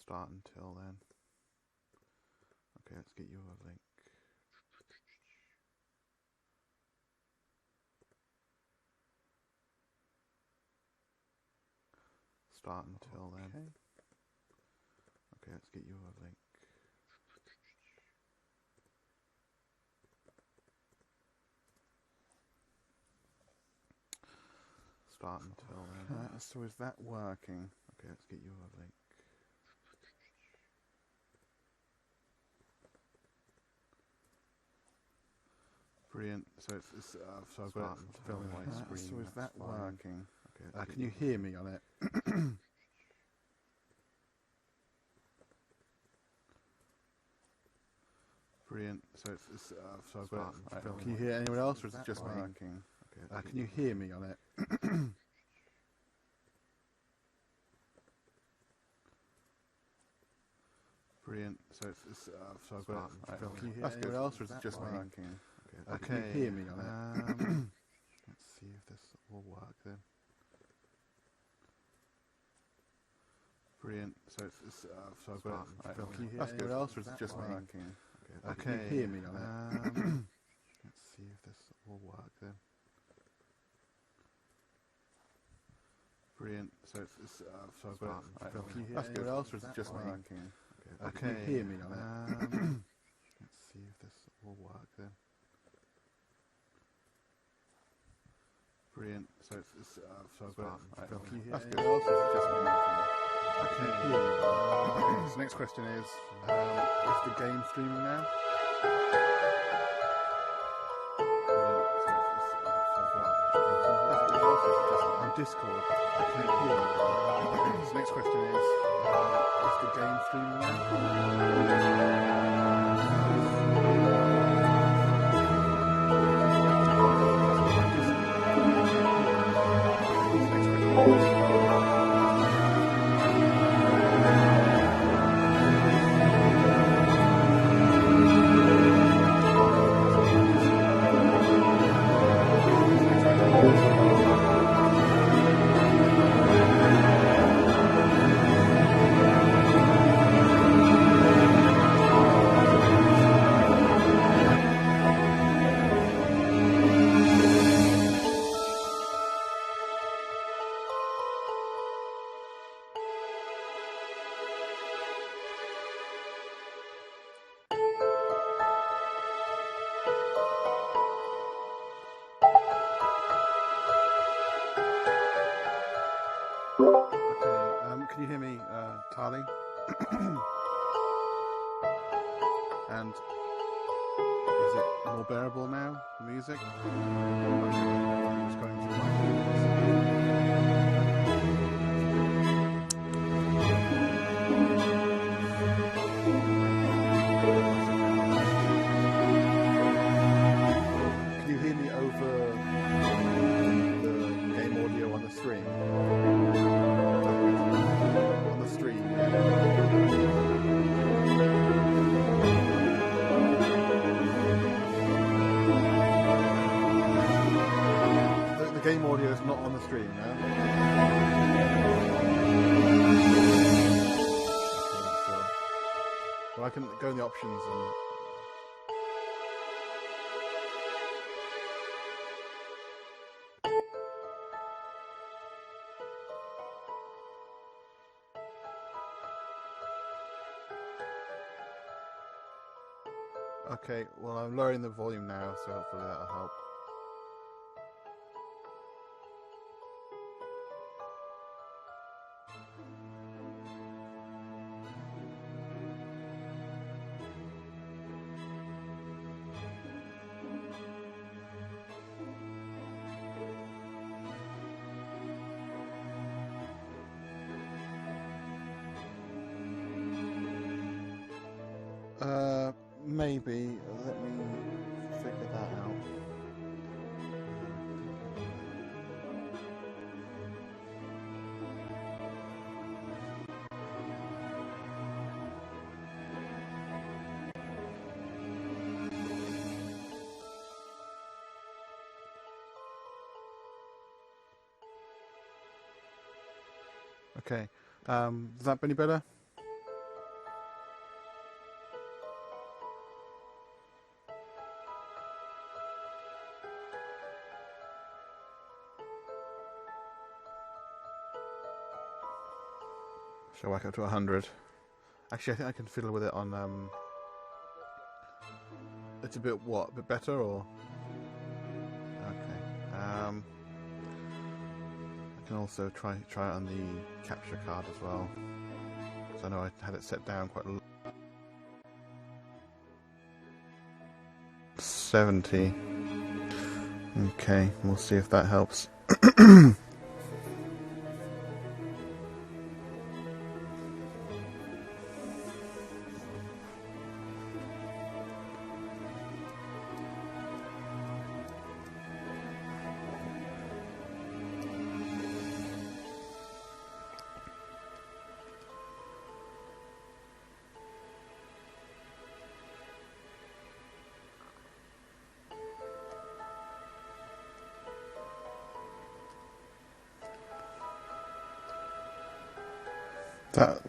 start until then. Okay, let's get you a link. Start until then. Okay, let's get you a link. Start until then. So is that working? Okay, let's get you a link. Brilliant. So it's so I've got it filming my screen. So is that working? Okay. Can you hear me on it? Brilliant. So it's so I've got it filming. Can you hear anyone else, or is it just me? Working? Okay. Can you hear me on it? Brilliant. So it's so I've got it filming. Can you hear anyone else, or is it just me? Working? Okay. Can you hear me on it? Let's see if this will work then. Brilliant. So it's so I've got it filming. Can you hear anyone else, or is it just me? Working? Okay. Can you hear me on it? Let's see if this will work then. Brilliant. So it's so I've got it filming. Can you hear anyone else, or is it just me? Working? Okay. Can you hear me on it? Let's see if this will work then. Brilliant. So it's so I've got it filming. Can you hear anyone else, or is it just me? Okay. Okay. So next question is the game streaming now? On Discord. Okay. Okay. So next question is the game streaming now? Can you hear me, Tali? And is it more bearable now, the music? Just going through Can you hear me over the game audio on the stream? The game audio is not on the stream now. Okay, so well, I can go in the options and. Okay, well I'm lowering the volume now, so hopefully that'll help. Maybe. Let me figure that out. Okay. Is that any better? Shall I whack up to 100? Actually, I think I can fiddle with it on... It's a bit what? A bit better, or...? Okay. I can also try it on the capture card as well. So I know I had it set down quite low. 70. Okay, we'll see if that helps.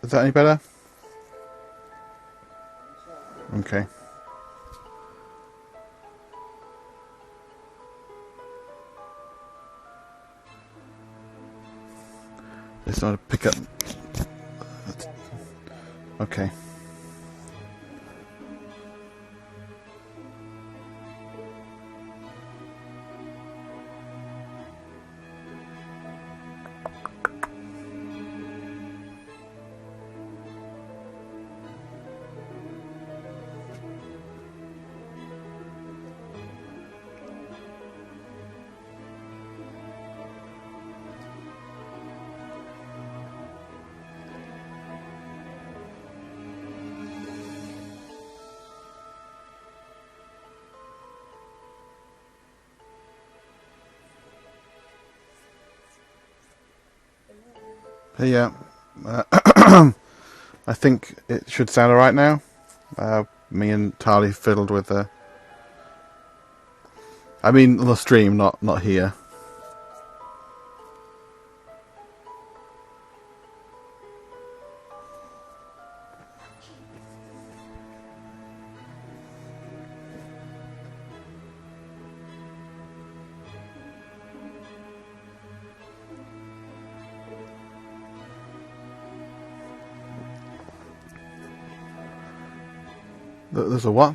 Is that any better? Okay. Just want to pick up. Okay. Yeah, I think it should sound alright now. Me and Tali fiddled with the... I mean the stream, not here. There's a what?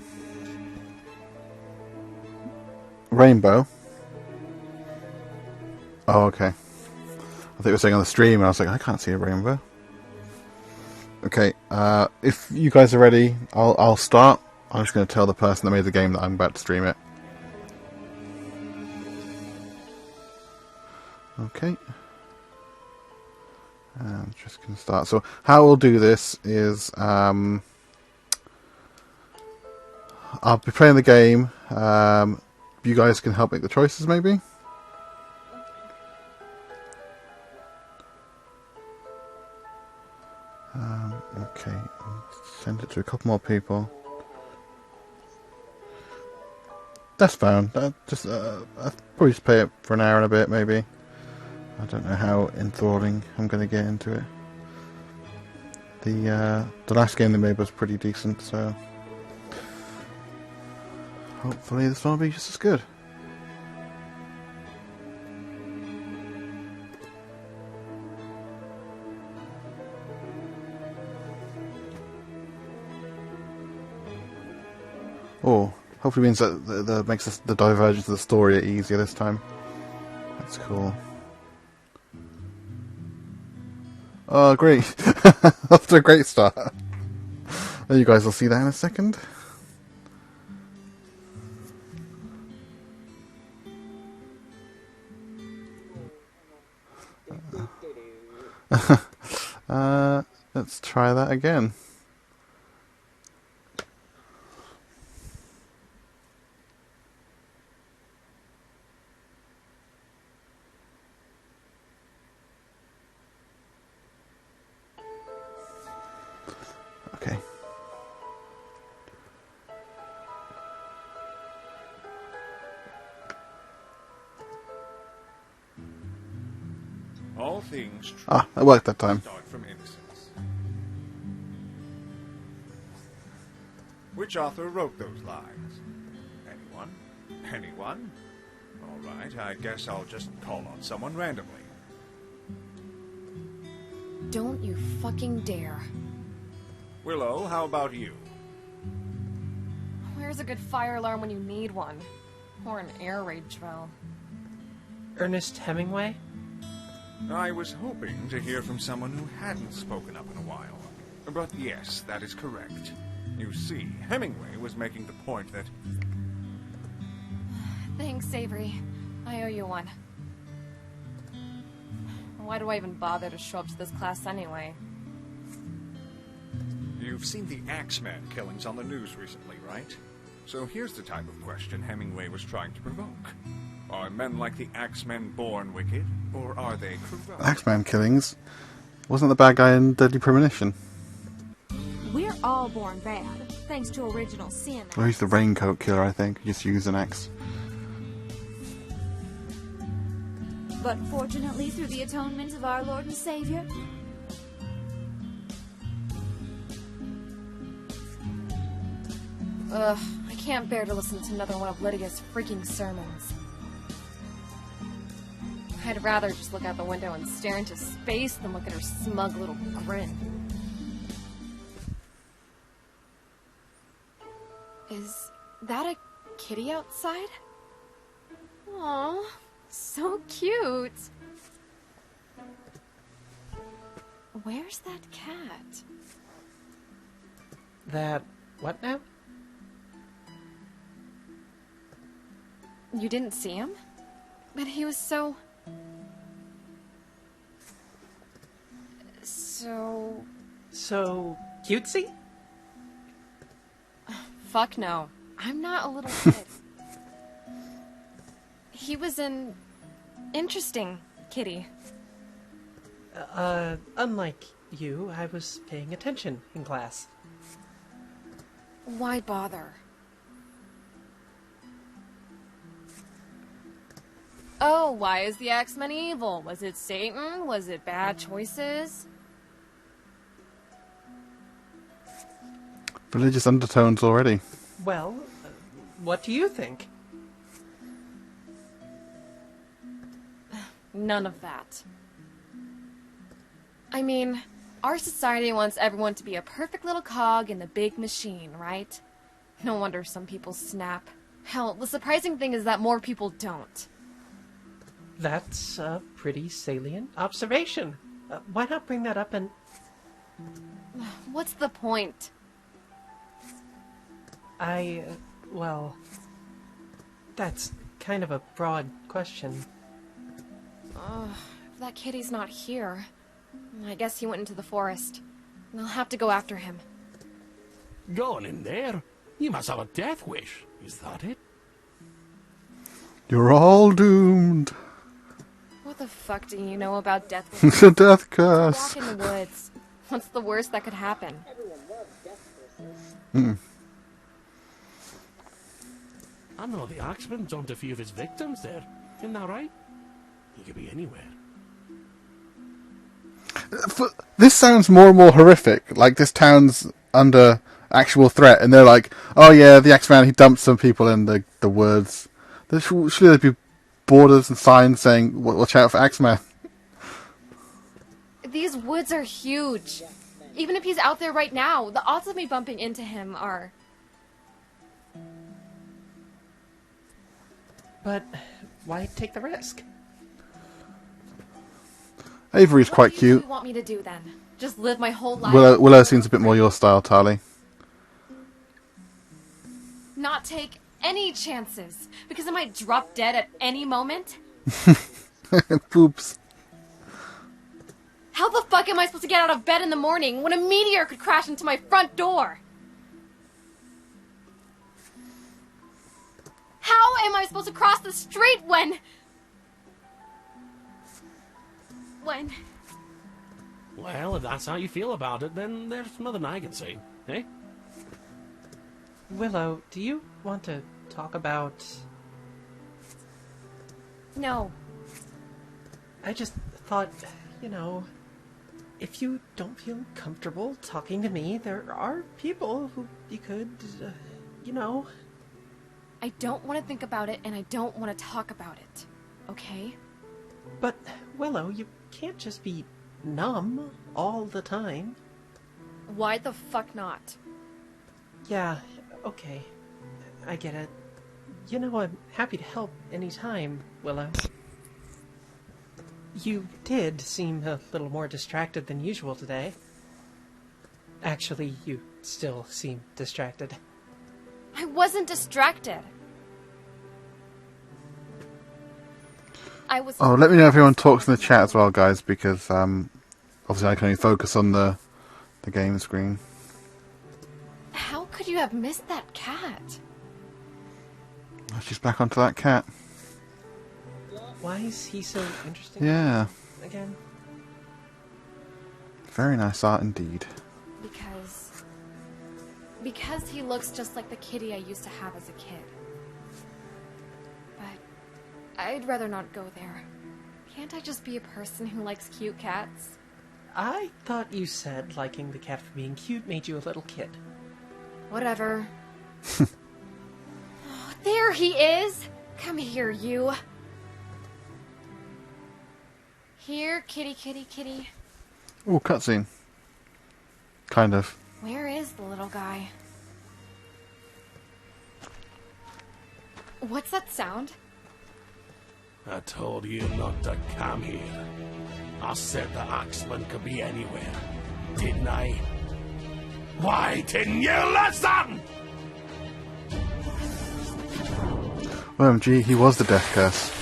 Rainbow? Oh, okay. I thought you were saying on the stream, and I was like, I can't see a rainbow. Okay, if you guys are ready, I'll start. I'm just going to tell the person that made the game that I'm about to stream it. Okay. And just going to start. So how we'll do this is... I'll be playing the game. You guys can help make the choices, maybe? Okay. Send it to a couple more people. That's fine. I'll probably just play it for an hour and a bit, maybe. I don't know how enthralling I'm going to get into it. The last game they made was pretty decent, so... Hopefully this one will be just as good. Oh, hopefully means that makes the divergence of the story easier this time. That's cool. Oh, great. Off to a great start. You guys will see that in a second. Let's try that again. Okay. All things it worked that time. start from innocence. Which author wrote those lines? Anyone? Anyone? All right, I guess I'll just call on someone randomly. Don't you fucking dare. Willow, how about you? Where's a good fire alarm when you need one? Or an air raid drill? Ernest Hemingway? I was hoping to hear from someone who hadn't spoken up in a while. But yes, that is correct. You see, Hemingway was making the point that... Thanks, Avery. I owe you one. Why do I even bother to show up to this class anyway? You've seen the Axeman killings on the news recently, right? So here's the type of question Hemingway was trying to provoke. Are men like the Axemen born wicked, or are they corrupt? Axeman killings? Wasn't the bad guy in Deadly Premonition? We're all born bad, thanks to original sin. Or he's the raincoat killer, I think. He just used an axe. But fortunately, through the atonement of our Lord and Savior, Ugh, I can't bear to listen to another one of Lydia's freaking sermons. I'd rather just look out the window and stare into space than look at her smug little grin. Is that a kitty outside? Aw, so cute. Where's that cat? That... what now? You didn't see him? But he was so... So... cutesy? Fuck no. I'm not a little kid. He was an... interesting kitty. Unlike you, I was paying attention in class. Why bother? Oh, why is the Axeman evil? Was it Satan? Was it bad choices? Religious undertones already. Well, what do you think? None of that. I mean, our society wants everyone to be a perfect little cog in the big machine, right? No wonder some people snap. Hell, the surprising thing is that more people don't. That's a pretty salient observation. Why not bring that up and... What's the point? Well... That's kind of a broad question. If that kitty's not here, I guess he went into the forest. I'll have to go after him. Going in there? You must have a death wish. Is that it? You're all doomed. What the fuck do you know about death? It's a death curse. Walk in the woods. What's the worst that could happen? I know the Axeman dumped a few of his victims there. Isn't that right? He could be anywhere. This sounds more and more horrific. Like this town's under actual threat, and they're like, "Oh yeah, the Axeman, he dumped some people in the woods." There should be borders and signs saying, "Watch out for Axeman." These woods are huge. Even if he's out there right now, the odds of me bumping into him are... But why take the risk? Avery's quite What do cute. you want me to do then? Just live my whole life? Willow seems a bit more your style, Tali. Not take any chances, because I might drop dead at any moment? Oops. How the fuck am I supposed to get out of bed in the morning when a meteor could crash into my front door? How am I supposed to cross the street when... Well, if that's how you feel about it, then there's nothing I can say, eh? Willow, do you want to talk about... No. I just thought, if you don't feel comfortable talking to me, there are people who you could, I don't want to think about it, and I don't want to talk about it. Okay? But, Willow, you can't just be numb all the time. Why the fuck not? Yeah, okay. I get it. You know, I'm happy to help anytime, Willow. You did seem a little more distracted than usual today. Actually, you still seem distracted. I wasn't distracted. I was. Oh, let me know if anyone talks in the chat as well, guys, because obviously I can only focus on the game screen. How could you have missed that cat? Oh, she's back onto that cat. Why is he so interesting? Yeah, Again? very nice art indeed. Because he looks just like the kitty I used to have as a kid. But I'd rather not go there. Can't I just be a person who likes cute cats? I thought you said liking the cat for being cute made you a little kid. Whatever. Oh, there he is! Come here, you. Here, kitty, kitty, kitty. Oh, cutscene. Kind of. Where is the little guy? What's that sound? I told you not to come here. I said the Axeman could be anywhere, didn't I? Why didn't you listen? OMG, he was the death curse.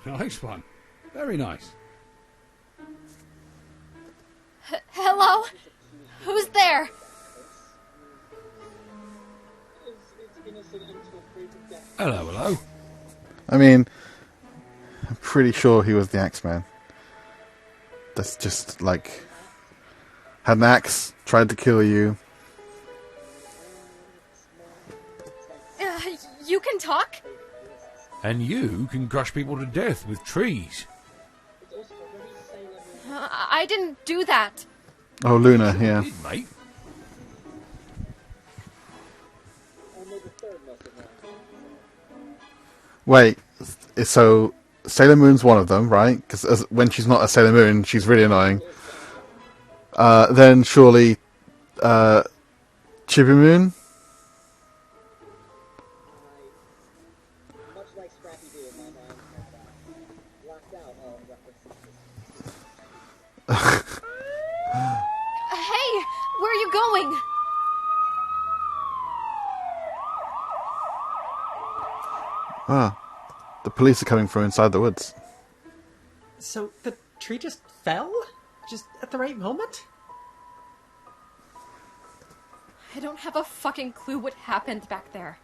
Nice one. Very nice. Hello? Who's there? Hello, hello. I mean, I'm pretty sure he was the Axeman. That's just like had an axe, tried to kill you. You can talk? And you can crush people to death with trees. I didn't do that. Oh, Luna, yeah. Did, mate. Wait, so Sailor Moon's one of them, right? Because when she's not a Sailor Moon, she's really annoying. Then surely Chibi Moon? Hey, where are you going? Ah, the police are coming from inside the woods. So the tree just fell? Just at the right moment? I don't have a fucking clue what happened back there.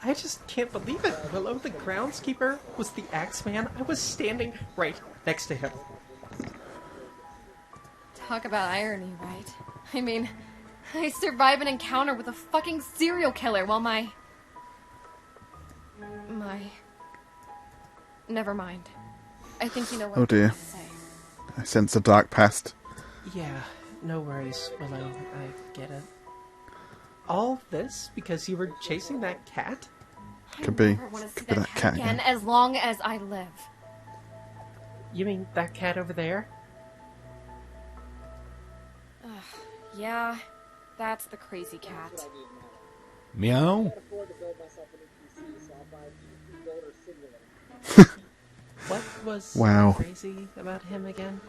I just can't believe it. Willow, the groundskeeper, was the Axeman. I was standing right next to him. Talk about irony, right? I mean, I survive an encounter with a fucking serial killer while my... Never mind. I think you know what Oh I'm dear. about to say. I sense a dark past. Yeah, no worries, Willow. I get it. All this because you were chasing that cat? Could be. I never want to see Could be that that cat cat again again. as long as I live. You mean that cat over there? Yeah, that's the crazy cat. Meow. What was Wow. crazy about him again?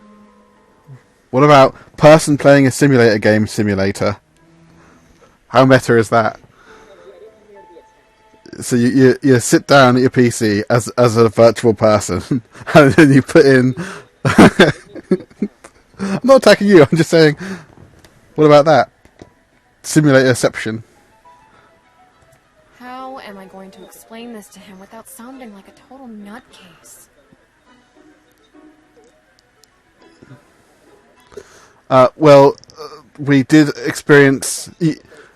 What about person playing a simulator game simulator? How meta is that? So you sit down at your PC as a virtual person, and then you put in. I'm not attacking you. I'm just saying. What about that? Simulatorception. How am I going to explain this to him without sounding like a total nutcase? We did experience.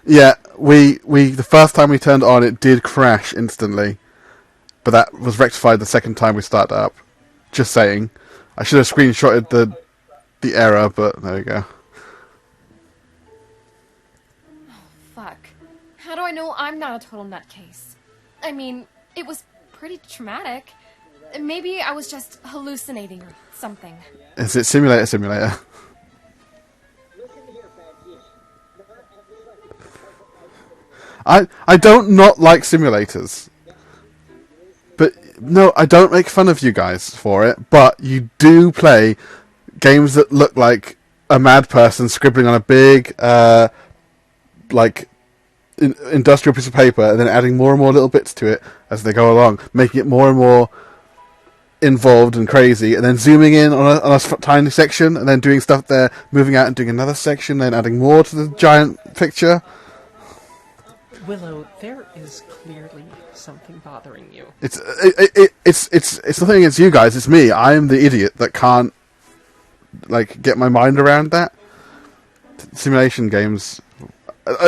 Yeah, we the first time we turned it on, it did crash instantly, but that was rectified the second time we started up. Just saying, I should have screenshotted the error, but there you go. Fuck. How do I know I'm not a total nutcase? I mean, it was pretty traumatic. Maybe I was just hallucinating or something. Is it simulator? I don't not like simulators. But, no, I don't make fun of you guys for it, but you do play games that look like a mad person scribbling on a big, industrial piece of paper and then adding more and more little bits to it as they go along, making it more and more involved and crazy, and then zooming in on a tiny section and then doing stuff there, moving out and doing another section, then adding more to the giant picture. Willow, there is clearly something bothering you. It's nothing against you guys. It's me. I'm the idiot that can't get my mind around that. Simulation games,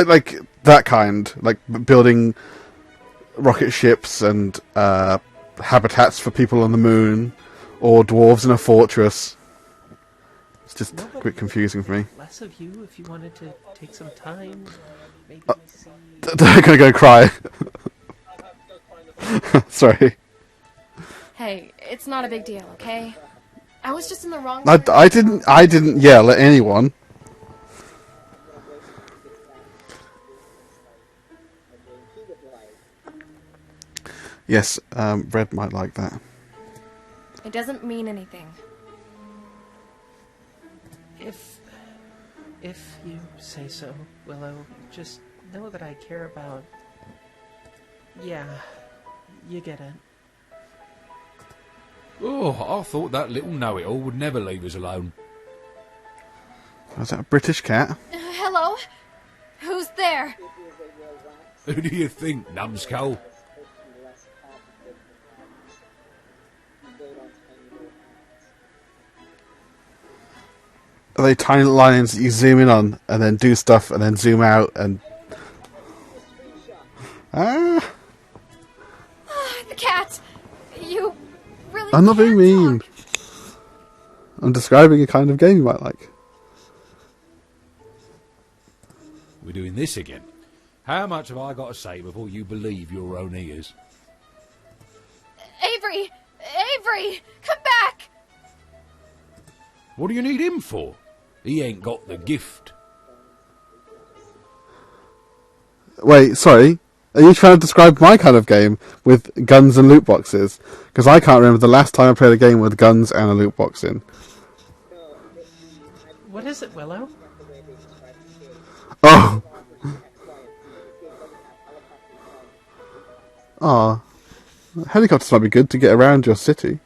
like that kind, like building rocket ships and habitats for people on the moon, or dwarves in a fortress. It's just a bit confusing for me. Less of you if you wanted to take some time. Maybe see... I'm gonna go cry. Sorry. Hey, it's not a big deal, okay? I was just in the wrong... I didn't yell at anyone. Yes, Red might like that. It doesn't mean anything. If you say so, Willow, just know that I care about... Yeah, you get it. Oh, I thought that little know-it-all would never leave us alone. Was that a British cat? Hello? Who's there? Who do you think, numbskull? Are they tiny little lines that you zoom in on and then do stuff and then zoom out and... The cat! You really I'm not being can't mean. talk. I'm describing a kind of game you might like. We're doing this again. How much have I got to say before you believe your own ears? Avery! Avery! Come back! What do you need him for? He ain't got the gift. Wait, sorry. Are you trying to describe my kind of game with guns and loot boxes? Because I can't remember the last time I played a game with guns and a loot box in. What is it, Willow? Oh. Aw. Helicopters might be good to get around your city.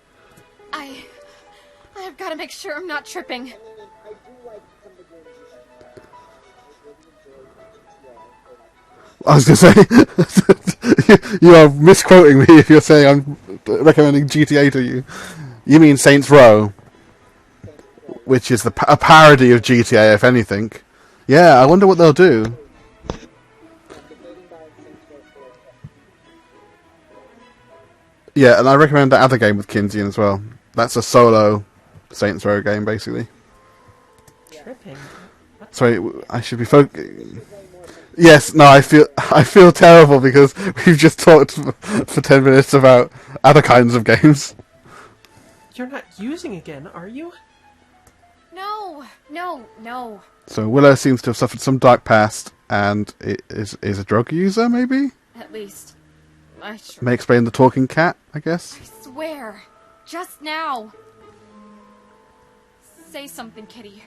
I've got to make sure I'm not tripping. I was going to say, you are misquoting me if you're saying I'm recommending GTA to you. You mean Saints Row, which is a parody of GTA, if anything. Yeah, I wonder what they'll do. Yeah, and I recommend that other game with Kinsey as well. That's a solo Saints Row game, basically. Tripping? Sorry, I should be focusing. Yes, no, I feel terrible because we've just talked for 10 minutes about other kinds of games. You're not using again, are you? No. So Willow seems to have suffered some dark past and is a drug user, maybe? At least, I sure... May explain the talking cat, I guess. I swear, just now. Say something, kitty.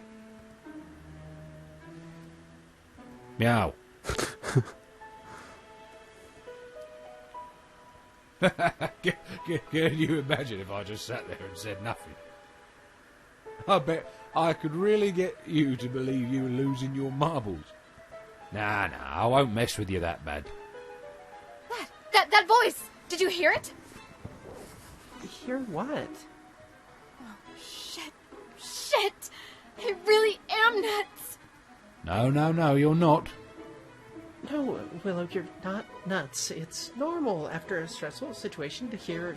Meow. Can you imagine if I just sat there and said nothing? I bet I could really get you to believe you were losing your marbles. Nah, I won't mess with you that bad. That voice! Did you hear it? Hear what? Oh, shit! I really am nuts! No, you're not. No, Willow, you're not nuts. It's normal after a stressful situation to hear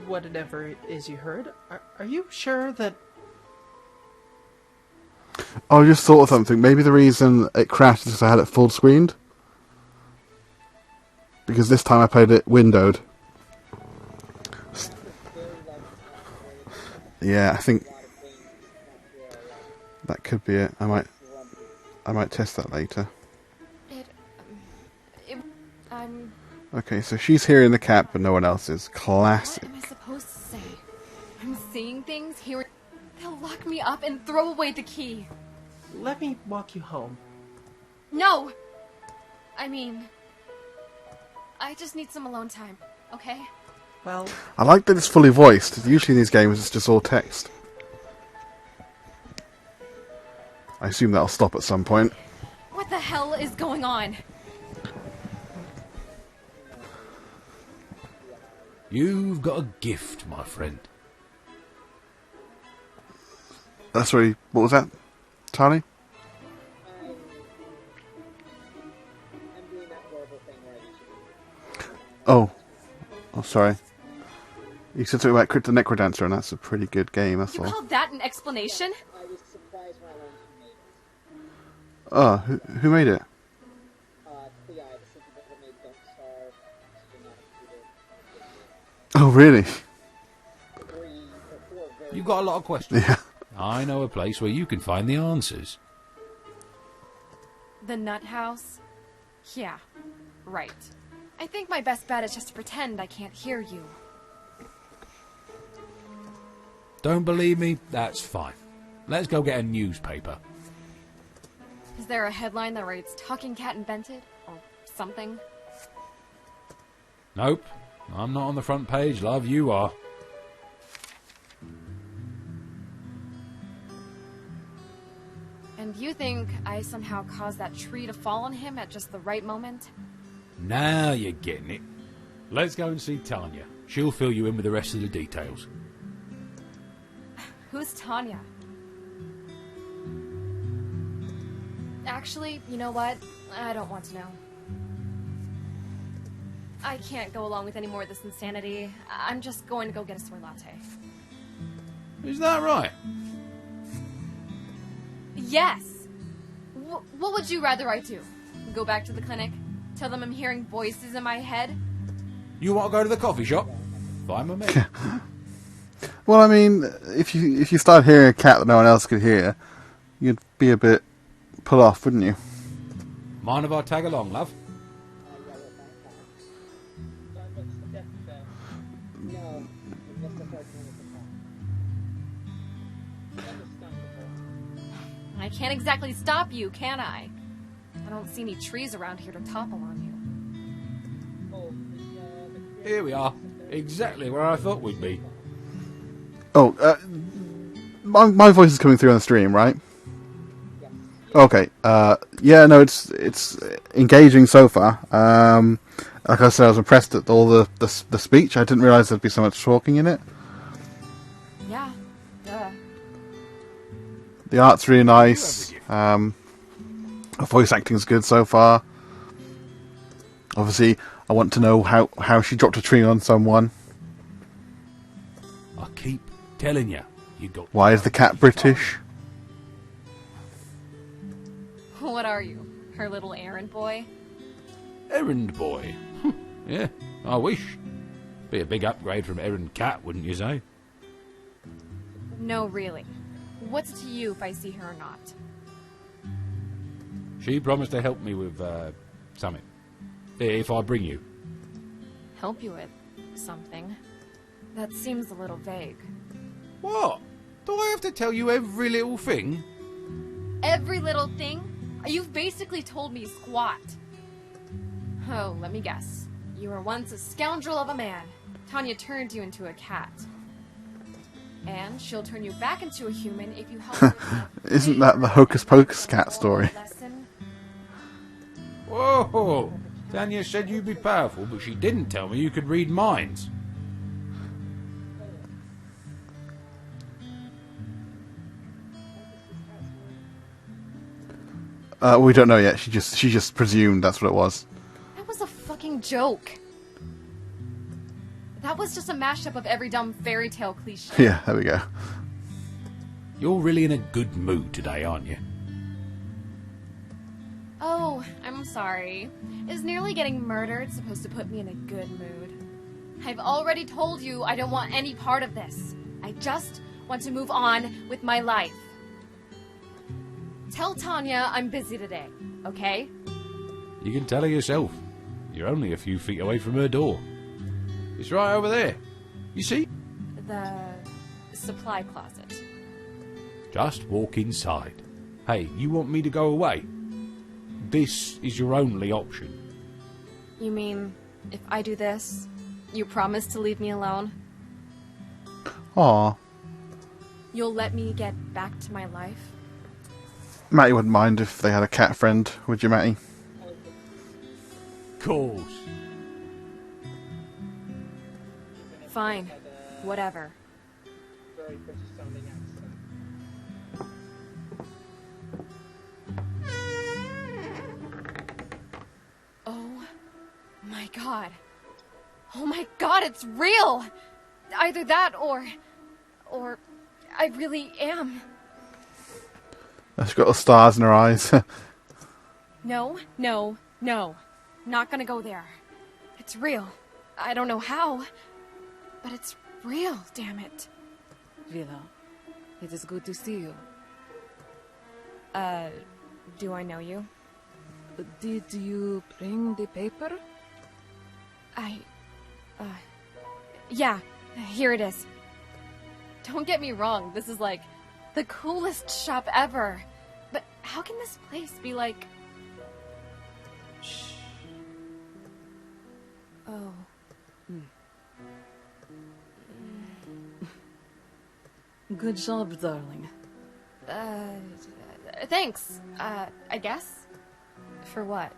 whatever it is you heard. Are you sure that... Oh, I just thought of something. Maybe the reason it crashed is because I had it full screened. because this time I played it windowed. Yeah, I think that could be it. I might test that later. I'm... Okay, so she's hearing the cat, but no one else is. Classic. What am I supposed to say? I'm seeing things, hearing... They'll lock me up and throw away the key. Let me walk you home. No! I mean... I just need some alone time, okay? Well, I like that it's fully voiced. Usually in these games it's just all text. I assume that'll stop at some point. What the hell is going on? You've got a gift, my friend. That's really... What was that, Tony? Oh, sorry. You said something about Crypt the Necrodancer, and that's a pretty good game, that's You all. called that an explanation? Oh, who made it? Oh, really? You've got a lot of questions. Yeah. I know a place where you can find the answers. The Nut House? Yeah, right. I think my best bet is just to pretend I can't hear you. Don't believe me? That's fine. Let's go get a newspaper. Is there a headline that reads Talking Cat Invented? Or something? Nope. I'm not on the front page, love. You are. And you think I somehow caused that tree to fall on him at just the right moment? Now you're getting it. Let's go and see Tanya. She'll fill you in with the rest of the details. Who's Tanya? Actually, you know what? I don't want to know. I can't go along with any more of this insanity. I'm just going to go get a soy latte. Is that right? Yes! What would you rather I do? Go back to the clinic? Tell them I'm hearing voices in my head? You want to go to the coffee shop? Fine with me. Well, I mean, if you start hearing a cat that no one else could hear, you'd be a bit put off, wouldn't you? Mind if I tag along, love? I can't exactly stop you, can I? I don't see any trees around here to topple on you. Here we are. Exactly where I thought we'd be. Oh, my voice is coming through on the stream, right? Okay. Yeah, no, it's engaging so far. Like I said, I was impressed at all the speech. I didn't realise there'd be so much talking in it. Yeah, duh. The art's really nice. The voice acting's good so far. Obviously, I want to know how she dropped a tree on someone. I keep telling you, you got... Why is the cat British? What are you? Her little errand boy? Errand boy. Yeah, I wish. Be a big upgrade from errand cat, wouldn't you say? No, really. What's it to you if I see her or not? She promised to help me with, something. If I bring you. Help you with something? That seems a little vague. What? Do I have to tell you every little thing? Every little thing? You've basically told me squat. Oh, let me guess. You were once a scoundrel of a man. Tanya turned you into a cat. And she'll turn you back into a human if you help her with Isn't that the Hocus Pocus cat story? lesson. Whoa! Tanya said you'd be powerful, but she didn't tell me you could read minds. We don't know yet. She just presumed that's what it was. That was a fucking joke. That was just a mashup of every dumb fairy tale cliche. Yeah, there we go. You're really in a good mood today, aren't you? Oh, I'm sorry. Is nearly getting murdered supposed to put me in a good mood? I've already told you I don't want any part of this. I just want to move on with my life. Tell Tanya I'm busy today, okay? You can tell her yourself. You're only a few feet away from her door. It's right over there. You see? The supply closet. Just walk inside. Hey, you want me to go away? This is your only option. You mean, if I do this, you promise to leave me alone? Aw. You'll let me get back to my life? Matty wouldn't mind if they had a cat friend, would you, Matty? Course. Fine. Whatever. Oh my god. Oh my god, it's real! Either that or I really am. She's got the stars in her eyes. No, no, no. Not gonna go there. It's real. I don't know how, but it's real, damn it. Vila, it is good to see you. Do I know you? Did you bring the paper? Yeah, here it is. Don't get me wrong, this is like the coolest shop ever. But how can this place be like... Shh. Oh. Good job, darling. Thanks, I guess. For what?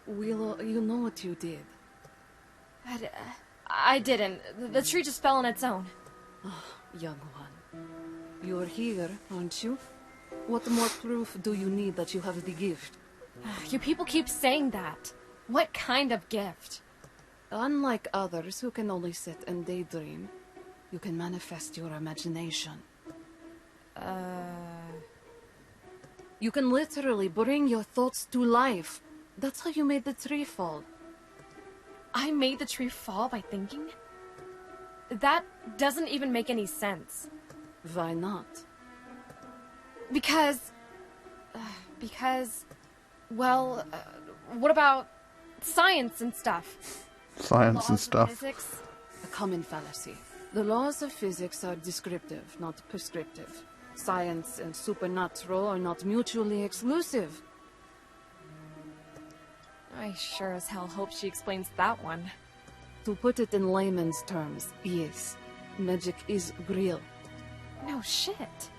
Willow, you know what you did. I didn't. The tree just fell on its own. Young one. You're here, aren't you? What more proof do you need that you have the gift? You people keep saying that. What kind of gift? Unlike others who can only sit and daydream, you can manifest your imagination. You can literally bring your thoughts to life. That's how you made the tree fall. I made the tree fall by thinking? That doesn't even make any sense. Why not? Because, well, what about science and stuff? Science Laws and of stuff. Physics? A common fallacy. The laws of physics are descriptive, not prescriptive. Science and supernatural are not mutually exclusive. I sure as hell hope she explains that one. To put it in layman's terms, yes, magic is real. No shit.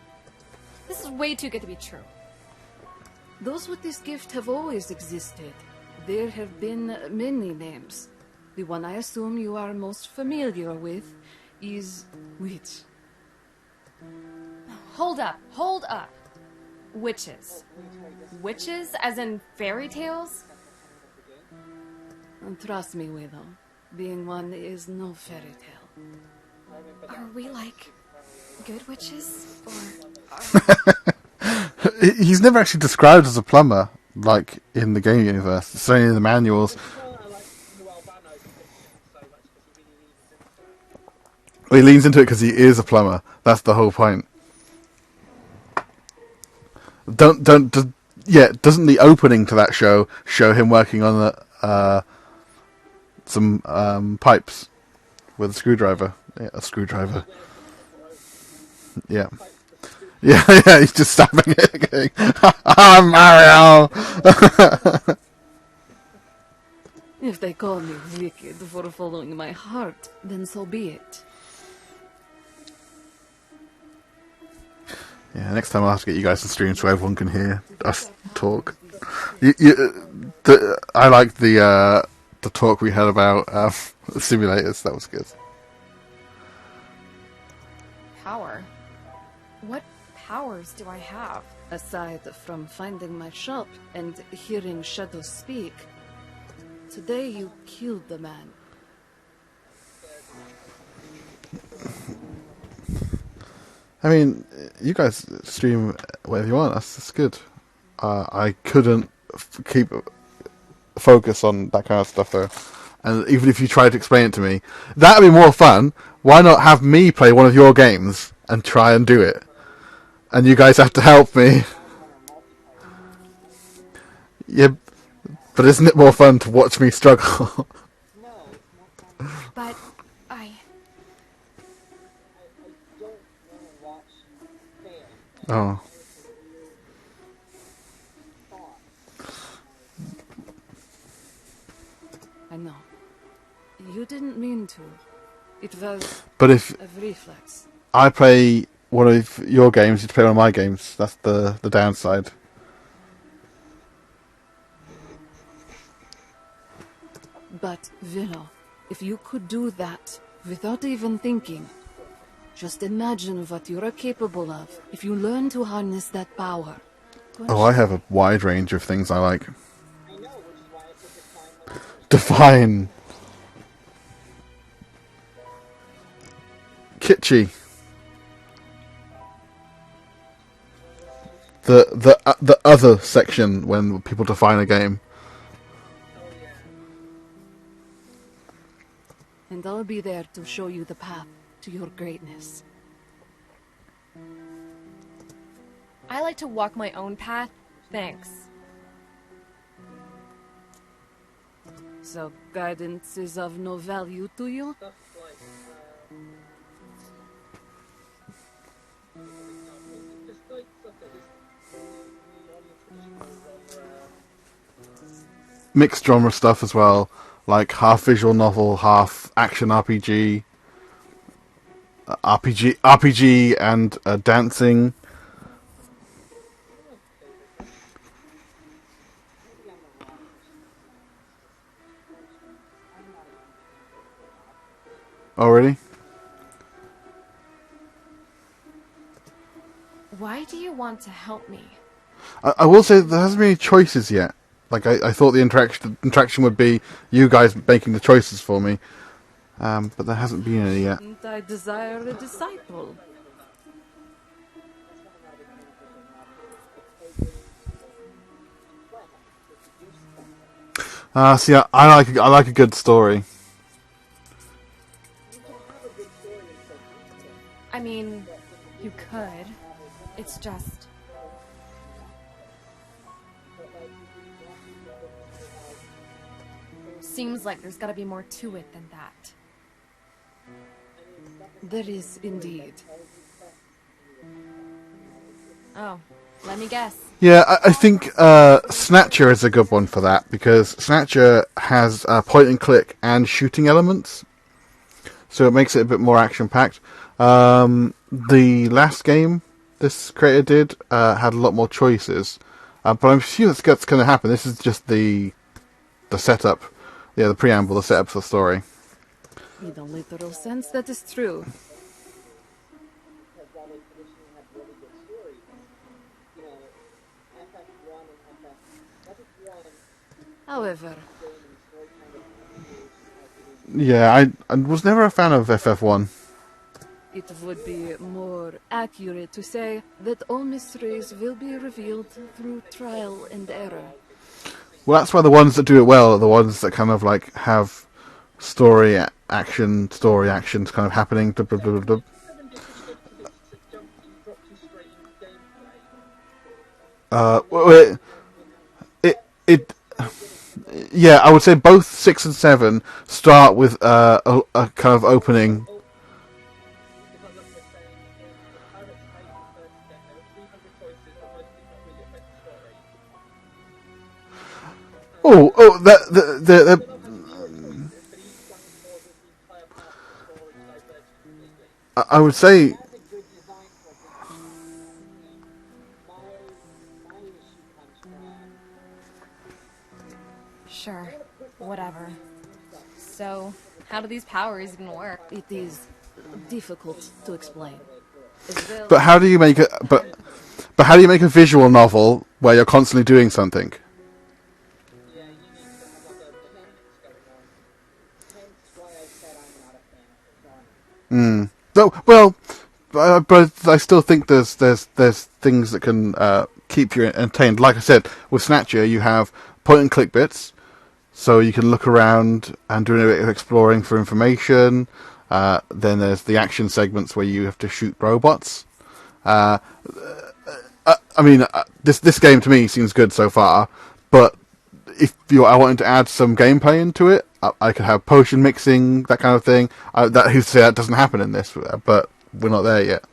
This is way too good to be true. Those with this gift have always existed. There have been many names. The one I assume you are most familiar with is Witch. Hold up. Witches. Witches as in fairy tales? And trust me, Willow, being one is no fairy tale. Are we like good witches? He's never actually described as a plumber, like in the game universe. It's only in the manuals. He leans into it because he is a plumber. That's the whole point. Doesn't the opening to that show him working on some pipes with a screwdriver? Yeah, a screwdriver. Yeah. Yeah, he's just stabbing it. Going, Mario! If they call me wicked for following my heart, then so be it. Yeah, next time I'll have to get you guys to stream so everyone can hear us talk. I like the talk we had about simulators. That was good. Power? What powers do I have? Aside from finding my shop and hearing shadows speak, today you killed the man. I mean, you guys stream whatever you want. That's good. I couldn't keep focus on that kind of stuff though. And even if you try to explain it to me, that'd be more fun. Why not have me play one of your games and try and do it? And you guys have to help me. Yeah, but isn't it more fun to watch me struggle? But I... Oh. I know. You didn't mean to. It was But if a reflex. I play one of your games, you play one of my games. That's the downside. But, Willow, if you could do that without even thinking, just imagine what you are capable of if you learn to harness that power. Oh, I have a wide range of things I like. Define. Kitschy. The other section when people define a game. And I'll be there to show you the path to your greatness. I like to walk my own path. Thanks. So guidance is of no value to you? Mixed genre stuff as well, like half visual novel, half action RPG, RPG and dancing. Oh, really? Why do you want to help me? I will say there hasn't been any choices yet. Like I thought the interaction would be you guys making the choices for me, but there hasn't been any yet. And I desire a disciple. See, I like a good story. I mean, you could. It's just... Seems like there's gotta be more to it than that. There is indeed. Oh, let me guess. Yeah, I think Snatcher is a good one for that, because Snatcher has point and click and shooting elements, so it makes it a bit more action packed. The last game this creator did had a lot more choices, but I'm sure that's going to happen. This is just the setup, the preamble, the setup for the story. In a literal sense, that is true. However, Yeah, I was never a fan of FF1. it would be more accurate to say that all mysteries will be revealed through trial and error. Well, that's why the ones that do it well are the ones that kind of like have story actions kind of happening. Blah, blah, blah, blah. Yeah, I would say both 6 and 7 start with a kind of opening. I would say. Sure, whatever. So, how do these powers even work? It is difficult to explain. As well, But how do you make but how do you make a visual novel where you're constantly doing something? No, well, but I still think there's things that can keep you entertained. Like I said, with Snatcher, you have point and click bits, so you can look around and do a bit of exploring for information. Then there's the action segments where you have to shoot robots. I mean, this game to me seems good so far, but if I wanted to add some gameplay into it, I could have potion mixing, that kind of thing. Who's to say that doesn't happen in this, but we're not there yet.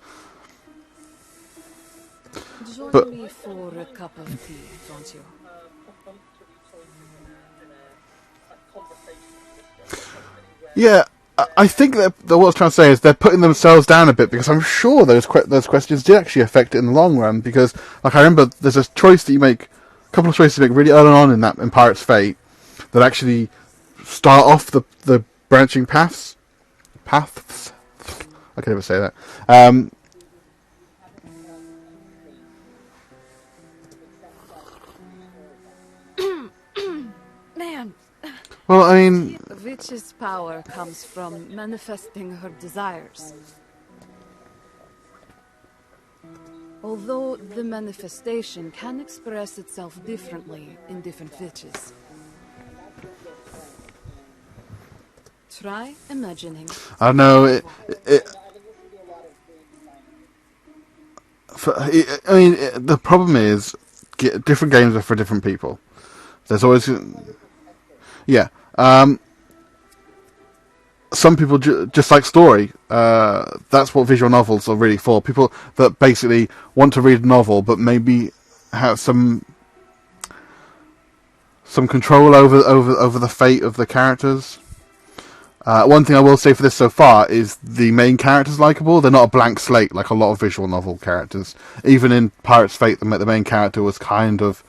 Join me for a cup of tea, don't you? Yeah, I think that what I was trying to say is they're putting themselves down a bit, because I'm sure those questions did actually affect it in the long run. Because, like, I remember there's a choice that you make, a couple of choices you make really early on in Pirate's Fate that actually start off the branching paths. Paths. I can never say that. Man, Well, I mean, the witch's power comes from manifesting her desires. Although the manifestation can express itself differently in different witches. Try imagining. I know the problem is different games are for different people. There's always, yeah. Some people just like story. That's what visual novels are really for. People that basically want to read a novel, but maybe have some control over the fate of the characters. One thing I will say for this so far is the main character's likable. They're not a blank slate like a lot of visual novel characters. Even in Pirate's Fate, the main character was kind of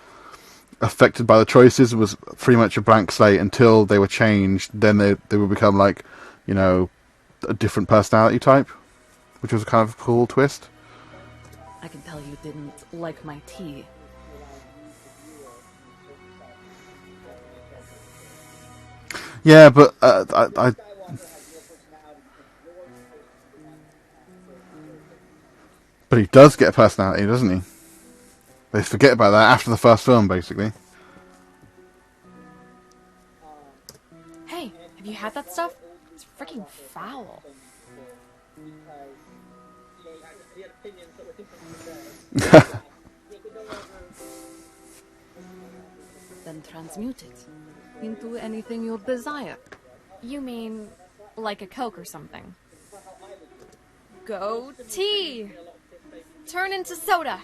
affected by the choices. It was pretty much a blank slate until they were changed. Then they would become like, you know, a different personality type, which was a kind of cool twist. I can tell you didn't like my tea. Yeah, but but he does get a personality, doesn't he? They forget about that after the first film, basically. Hey, have you had that stuff? It's freaking foul. Then transmute it into anything you desire. You mean like a Coke or something? Go tea! Turn into soda!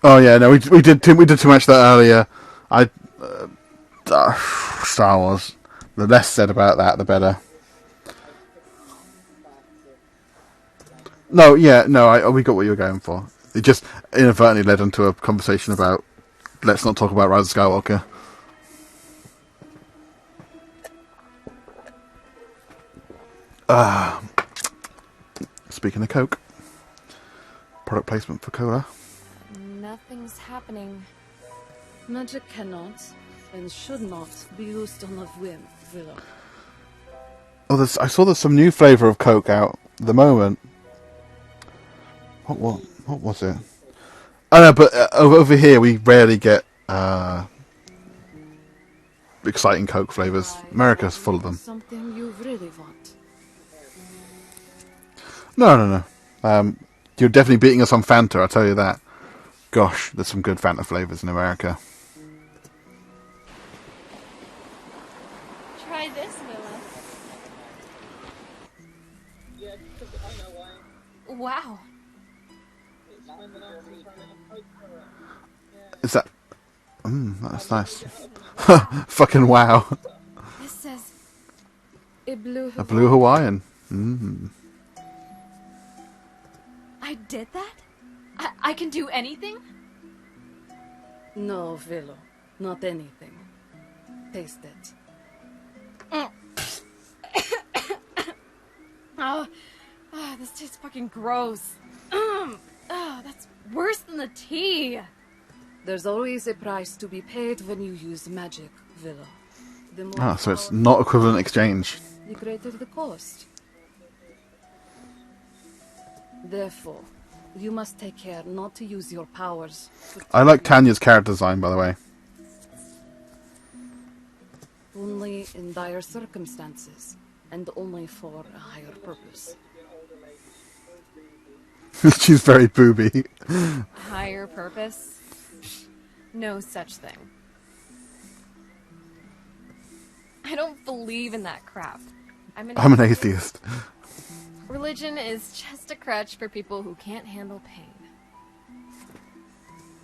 Oh yeah, no, we did too much of that earlier. Star Wars. The less said about that, the better. No, yeah, no, we got what you were going for. It just inadvertently led into a conversation about let's not talk about Rise of Skywalker. Speaking of Coke, product placement for Cola. Nothing's happening. Magic cannot and should not be used on a whim, Willow. Oh, I saw there's some new flavour of Coke out at the moment. What was it? I know, but over here we rarely get exciting Coke flavours. America's full of them. Something you really want. No. You're definitely beating us on Fanta, I'll tell you that. Gosh, there's some good Fanta flavours in America. Try this, Willa. Wow. Is that... that's nice. Fucking wow. This says A blue Hawaiian. I did that? I can do anything? No, Willow. Not anything. Taste it. This tastes fucking gross. That's worse than the tea. There's always a price to be paid when you use magic, Willow. the more Ah, so it's power, not equivalent exchange. the greater the cost. Therefore, you must take care not to use your powers. I like Tanya's character design, by the way. Only in dire circumstances, and only for a higher purpose. She's very booby. Higher purpose? No such thing. I don't believe in that crap. I'm an atheist. Religion is just a crutch for people who can't handle pain.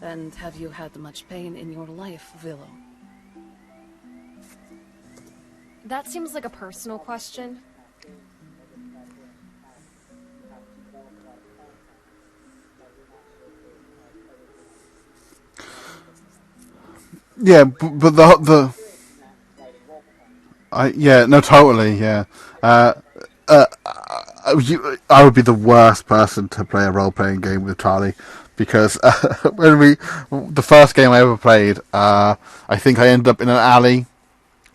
And have you had much pain in your life, Willow? That seems like a personal question. Yeah, but no, totally, yeah. I would be the worst person to play a role-playing game with Charlie, because the first game I ever played, I think I ended up in an alley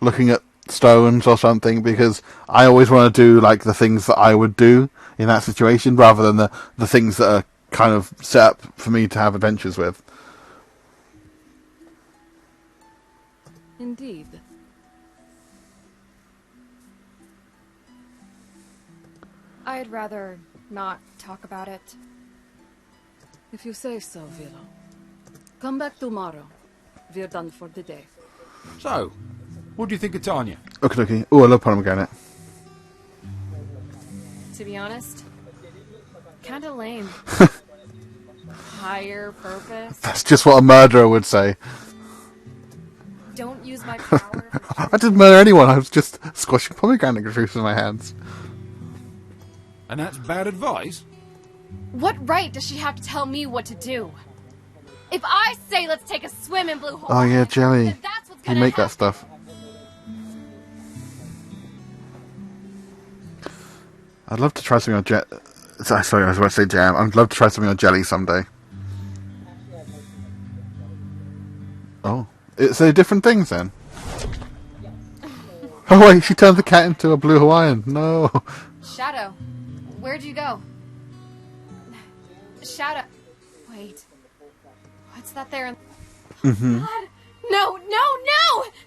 looking at stones or something, because I always want to do like the things that I would do in that situation rather than the things that are kind of set up for me to have adventures with. Indeed. I'd rather not talk about it. If you say so, Willow. Come back tomorrow. We're done for the day. So, what do you think of Tanya? Okay. Oh, I love pomegranate. To be honest, kinda lame. Higher purpose? That's just what a murderer would say. Don't use my power for I didn't murder anyone, I was just squashing pomegranate juice in my hands. And that's bad advice? What right does she have to tell me what to do? If I say let's take a swim in Blue Hole, Oh yeah, jelly. then that's what's You gonna make that happen. stuff. I'd love to try something on sorry, I was about to say jam. I'd love to try something on jelly someday. Oh. So they're different things then? Oh wait, she turned the cat into a blue Hawaiian. No. Shadow, where'd you go? Shadow, wait, what's that there? Mm-hmm. God, no!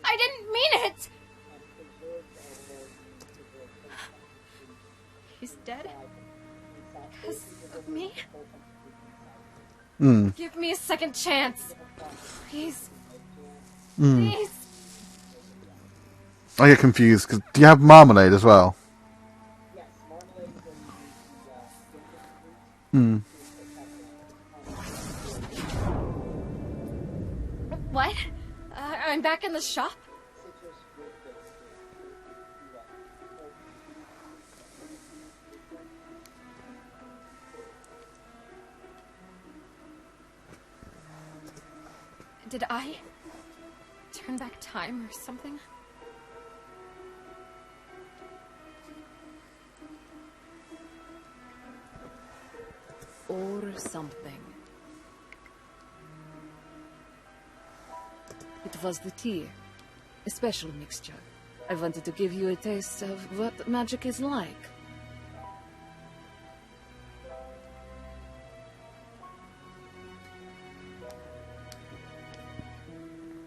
I didn't mean it. He's dead because of me. Give me a second chance, please. Please. I get confused, because do you have marmalade as well? What? I'm back in the shop? Did I turn back time or something? Or something. It was the tea. A special mixture. I wanted to give you a taste of what magic is like.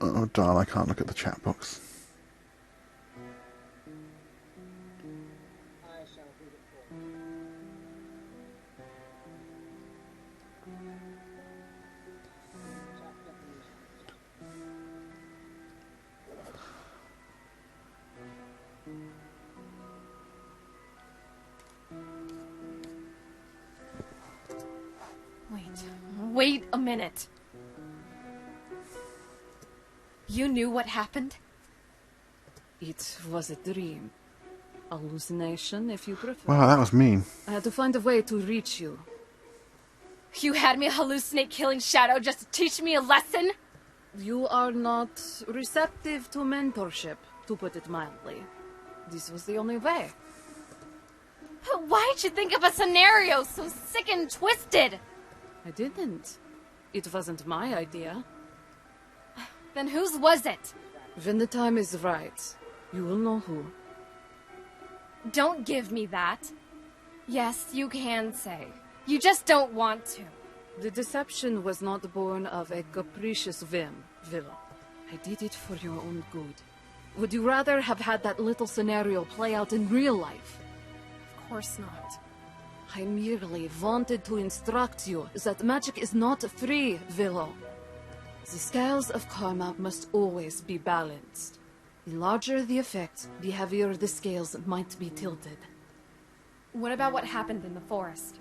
Oh darn, I can't look at the chat box. Wait a minute. You knew what happened? It was a dream. Hallucination, if you prefer. Wow, that was mean. I had to find a way to reach you. You had me hallucinate killing Shadow just to teach me a lesson? You are not receptive to mentorship, to put it mildly. This was the only way. Why'd you think of a scenario so sick and twisted? I didn't. It wasn't my idea. Then whose was it? When the time is right, You will know who. Don't give me that. Yes, you can say. You just don't want to. The deception was not born of a capricious whim, Willow. I did it for your own good. Would you rather have had that little scenario play out in real life? Of course not. I merely wanted to instruct you that magic is not free, Willow. The scales of karma must always be balanced. The larger the effect, the heavier the scales might be tilted. What about what happened in the forest?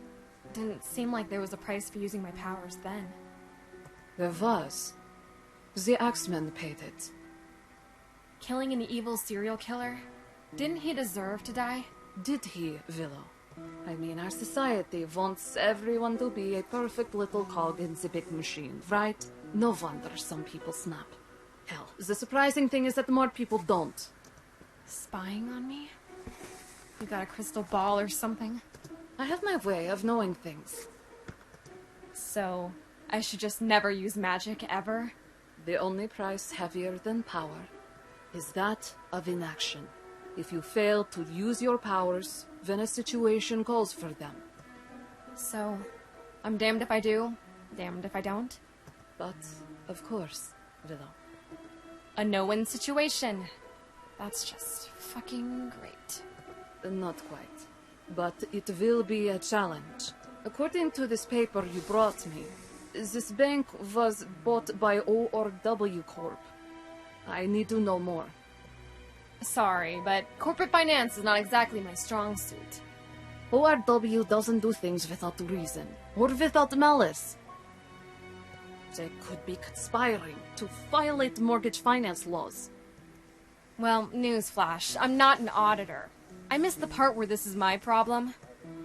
Didn't seem like there was a price for using my powers then. There was. The Axemen paid it. Killing an evil serial killer? Didn't he deserve to die? Did he, Willow? I mean, our society wants everyone to be a perfect little cog in the big machine, right? No wonder some people snap. Hell, the surprising thing is that more people don't. Spying on me? You got a crystal ball or something? I have my way of knowing things. So, I should just never use magic ever? The only price heavier than power is that of inaction. If you fail to use your powers, then a situation calls for them. So, I'm damned if I do, damned if I don't? But, of course, Willow. A no-win situation. That's just fucking great. Not quite. But it will be a challenge. According to this paper you brought me, this bank was bought by ORW Corp. I need to know more. Sorry, but corporate finance is not exactly my strong suit. ORW doesn't do things without reason, or without malice. They could be conspiring to violate mortgage finance laws. Well, newsflash, I'm not an auditor. I missed the part where this is my problem.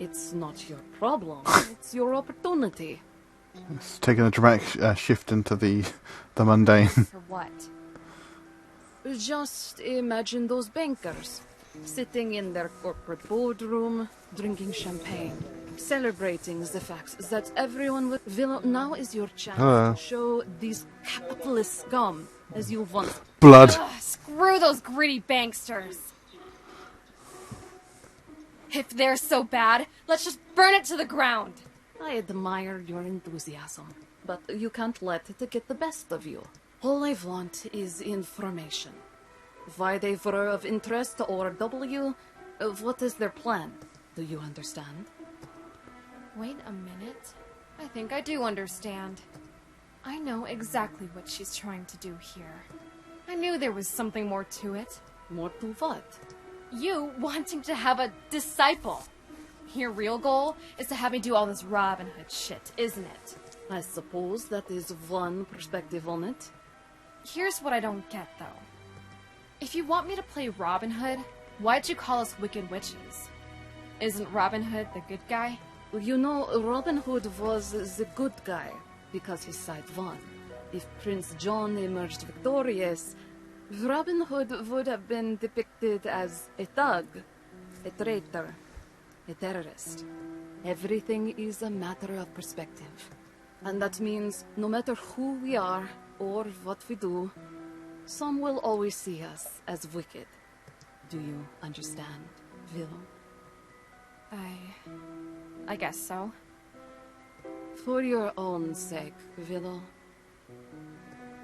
It's not your problem, it's your opportunity. It's taken a dramatic shift into the mundane. For what? Just imagine those bankers, sitting in their corporate boardroom, drinking champagne, celebrating the fact that everyone will... Now is your chance to show these capitalist scum as you want. Blood. Ugh, screw those greedy banksters. If they're so bad, let's just burn it to the ground. I admire your enthusiasm, but you can't let it get the best of you. All I want is information. Why they were of interest to ORW, what is their plan? Do you understand? Wait a minute. I think I do understand. I know exactly what she's trying to do here. I knew there was something more to it. More to what? You wanting to have a disciple. Your real goal is to have me do all this Robin Hood shit, isn't it? I suppose that is one perspective on it. Here's what I don't get, though. If you want me to play Robin Hood, why'd you call us wicked witches? Isn't Robin Hood the good guy? You know, Robin Hood was the good guy because his side won. If Prince John emerged victorious, Robin Hood would have been depicted as a thug, a traitor, a terrorist. Everything is a matter of perspective. And that means no matter who we are or what we do, some will always see us as wicked. Do you understand, Willow? I guess so. For your own sake, Willow.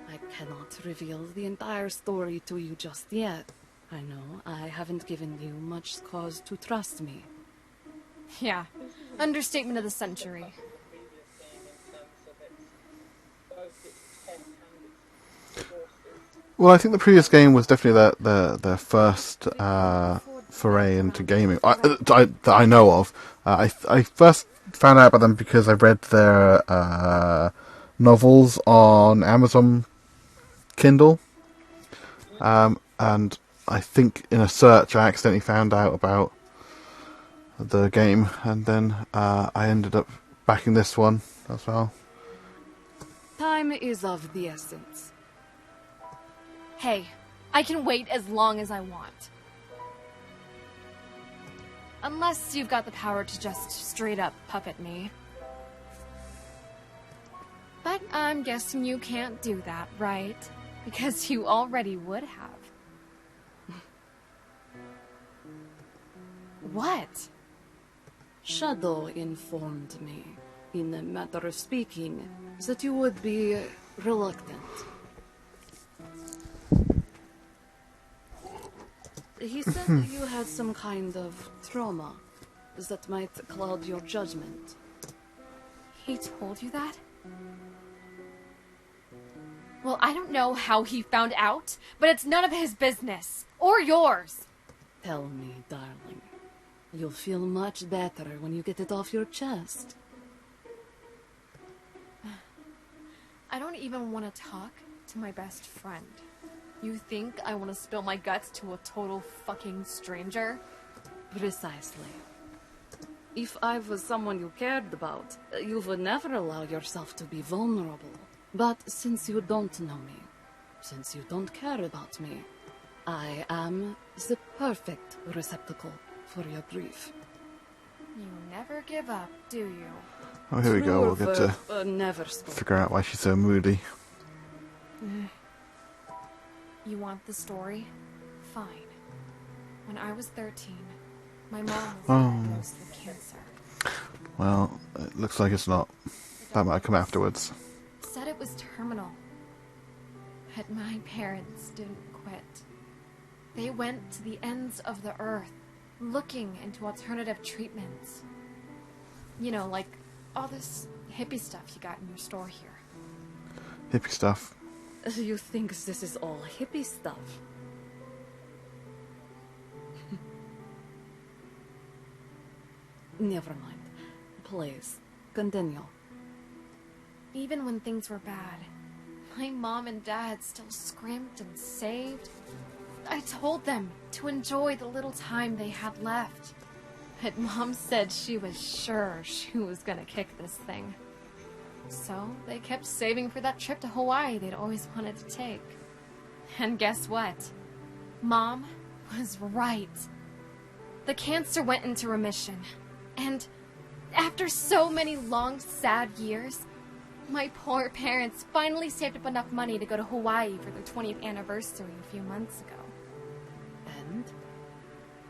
I cannot reveal the entire story to you just yet. I know I haven't given you much cause to trust me. Yeah, understatement of the century. Well, I think the previous game was definitely their first foray into gaming that I know of. I first found out about them because I read their novels on Amazon Kindle, and I think in a search I accidentally found out about the game, and then I ended up backing this one as well. Time is of the essence. Hey, I can wait as long as I want. Unless you've got the power to just straight up puppet me. But I'm guessing you can't do that, right? Because you already would have. What? Shadow informed me, in a matter of speaking, that you would be reluctant. He said you had some kind of trauma that might cloud your judgment. He told you that? Well, I don't know how he found out, but it's none of his business. Or yours. Tell me, darling. You'll feel much better when you get it off your chest. I don't even want to talk to my best friend. You think I want to spill my guts to a total fucking stranger? Precisely. If I was someone you cared about, you would never allow yourself to be vulnerable. But since you don't know me, since you don't care about me, I am the perfect receptacle for your grief. You never give up, do you? Oh, here we go. We'll True get to verb, never spoken. figure out why she's so moody. You want the story? Fine. When I was 13, my mom was diagnosed with cancer. Well, it looks like it's not. That might come afterwards. Said it was terminal. But my parents didn't quit. They went to the ends of the earth, looking into alternative treatments. You know, like all this hippie stuff you got in your store here. Hippie stuff. You think this is all hippie stuff? Never mind. Please, continue. Even when things were bad, my mom and dad still scrimped and saved. I told them to enjoy the little time they had left. But Mom said she was sure she was gonna kick this thing. So they kept saving for that trip to Hawaii they'd always wanted to take. And guess what? Mom was right. The cancer went into remission. And after so many long, sad years, my poor parents finally saved up enough money to go to Hawaii for their 20th anniversary a few months ago. And?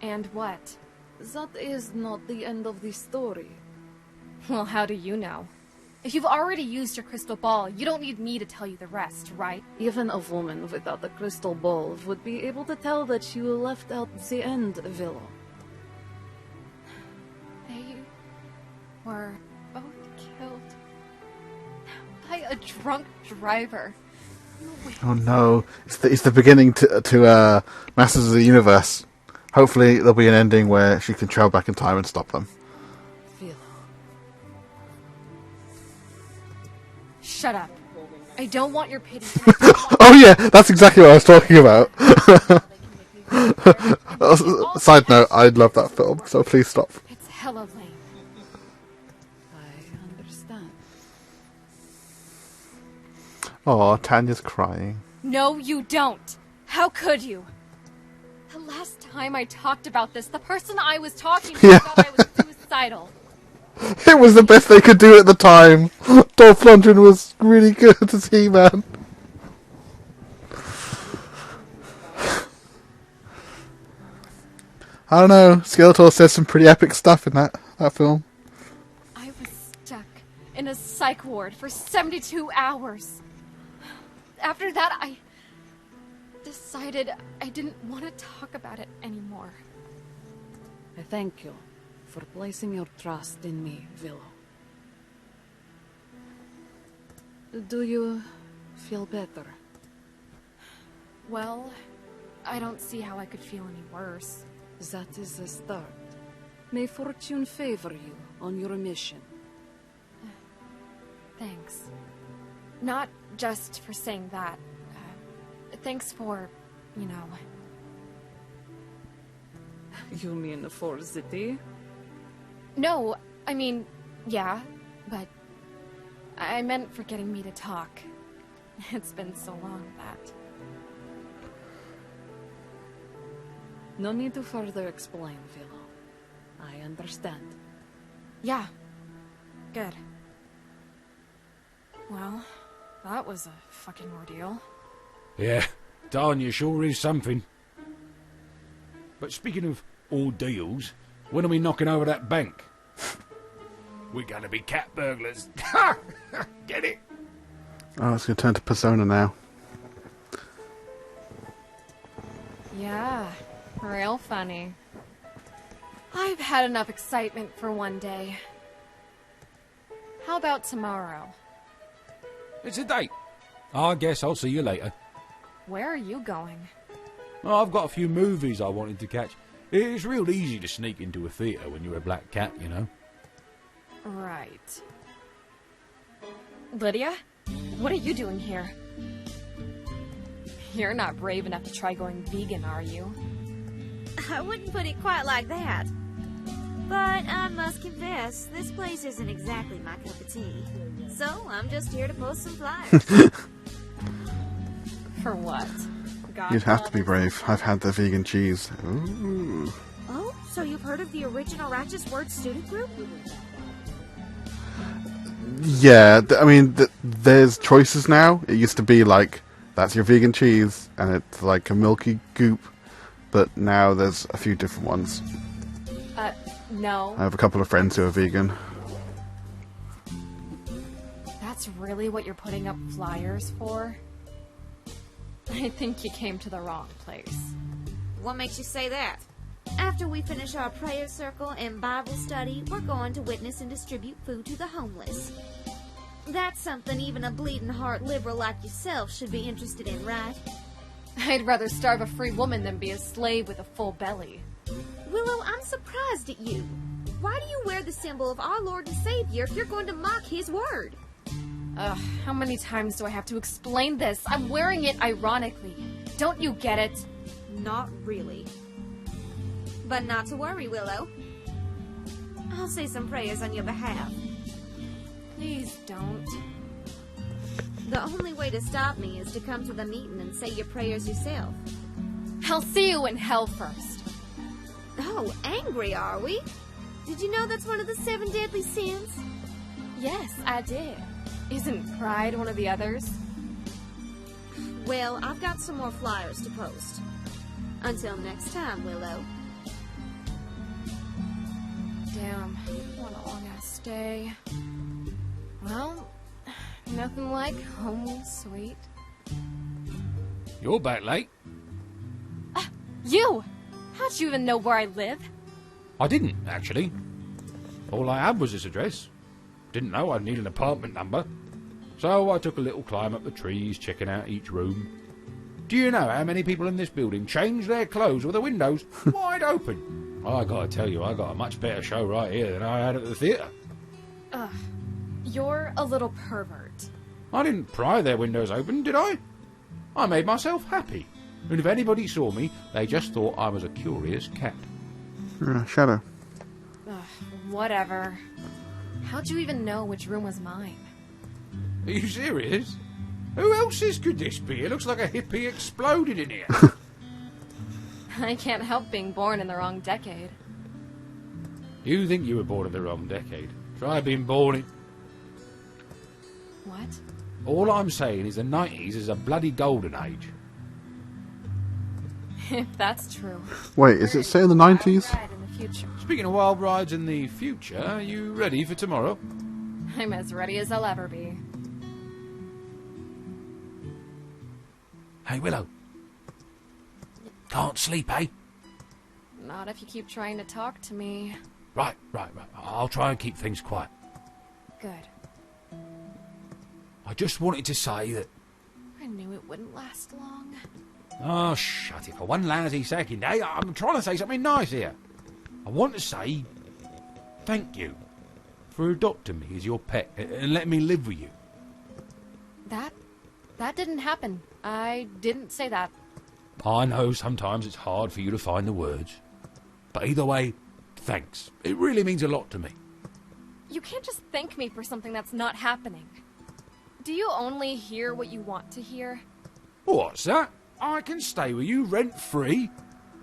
And what? That is not the end of the story. Well, how do you know? If you've already used your crystal ball, you don't need me to tell you the rest, right? Even a woman without a crystal ball would be able to tell that you left out the end, Willow. They were both killed by a drunk driver. Oh no! It's the beginning to Masters of the Universe. Hopefully, there'll be an ending where she can travel back in time and stop them. Willow. Shut up. I don't want your pity. Oh yeah, that's exactly what I was talking about. Side note: I love that film, so please stop. It's hella lame. I understand. Oh, Tanya's crying. No, you don't. How could you? The last time I talked about this, the person I was talking to Yeah. thought I was suicidal. It was the best they could do at the time. Dolph Lundgren was really good as He-Man. I don't know. Skeletor says some pretty epic stuff in that film. I was stuck in a psych ward for 72 hours. After that, I decided I didn't want to talk about it anymore. I thank you for placing your trust in me, Willow. Do you feel better? Well, I don't see how I could feel any worse. That is a start. May fortune favor you on your mission. Thanks. Not just for saying that. Thanks for, you know... You mean for the tea? No, I mean, yeah, but... I meant for getting me to talk. It's been so long that... No need to further explain, Willow. I understand. Yeah. Good. Well, that was a fucking ordeal. Yeah, Tanya sure is something. But speaking of ordeals, When are we knocking over that bank? We're gonna be cat burglars. Get it? Oh, it's going to turn to Persona now. Yeah, real funny. I've had enough excitement for one day. How about tomorrow? It's a date. I guess I'll see you later. Where are you going? Well, I've got a few movies I wanted to catch. It's real easy to sneak into a theatre when you're a black cat, you know. Right. Lydia? What are you doing here? You're not brave enough to try going vegan, are you? I wouldn't put it quite like that. But I must confess, this place isn't exactly my cup of tea. So I'm just here to post some flyers. For what? God You'd have to be love brave. I've had the vegan cheese. Ooh. Oh, so you've heard of the original Righteous Word student group? Yeah, I mean, there's choices now. It used to be like, that's your vegan cheese, and it's like a milky goop. But now there's a few different ones. No. I have a couple of friends who are vegan. That's really what you're putting up flyers for? I think you came to the wrong place. What makes you say that? After we finish our prayer circle and Bible study, we're going to witness and distribute food to the homeless. That's something even a bleeding heart liberal like yourself should be interested in, right? I'd rather starve a free woman than be a slave with a full belly. Willow, I'm surprised at you. Why do you wear the symbol of our Lord and Savior if you're going to mock His word? Ugh, how many times do I have to explain this? I'm wearing it ironically. Don't you get it? Not really. But not to worry, Willow. I'll say some prayers on your behalf. Please don't. The only way to stop me is to come to the meeting and say your prayers yourself. I'll see you in hell first. Oh, angry are we? Did you know that's one of the 7 deadly sins? Yes, I did. Isn't pride one of the others? Well, I've got some more flyers to post. Until next time, Willow. Damn, what a long-ass day. Well, nothing like home sweet. You're back late. You! How'd you even know where I live? I didn't, actually. All I had was this address. Didn't know I'd need an apartment number. So I took a little climb up the trees, checking out each room. Do you know how many people in this building change their clothes with the windows wide open? I gotta tell you, I got a much better show right here than I had at the theatre. Ugh, you're a little pervert. I didn't pry their windows open, did I? I made myself happy. And if anybody saw me, they just thought I was a curious cat. Shadow. Ugh, whatever. How'd you even know which room was mine? Are you serious? Who else's could this be? It looks like a hippie exploded in here. I can't help being born in the wrong decade. You think you were born in the wrong decade. Try being born in... What? All I'm saying is the 90s is a bloody golden age. If that's true. Wait, is it set in the 90s? Right in the future. Speaking of wild rides in the future, are you ready for tomorrow? I'm as ready as I'll ever be. Hey, Willow. Can't sleep, eh? Not if you keep trying to talk to me. Right. I'll try and keep things quiet. Good. I just wanted to say that... I knew it wouldn't last long. Oh, shut it. For one lousy second, eh? I'm trying to say something nice here. I want to say thank you for adopting me as your pet and letting me live with you. That didn't happen. I didn't say that. I know sometimes it's hard for you to find the words. But either way, thanks. It really means a lot to me. You can't just thank me for something that's not happening. Do you only hear what you want to hear? What's that? I can stay with you rent-free,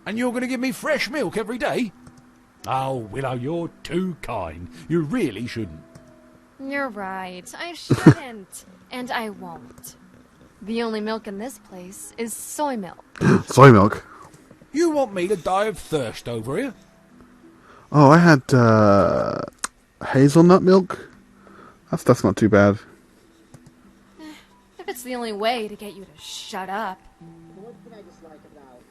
and you're going to give me fresh milk every day? Oh, Willow, you're too kind. You really shouldn't. You're right. I shouldn't. And I won't. The only milk in this place is soy milk. Soy milk. You want me to die of thirst over here? Oh, I had hazelnut milk. That's not too bad. If it's the only way to get you to shut up. What can I dislike about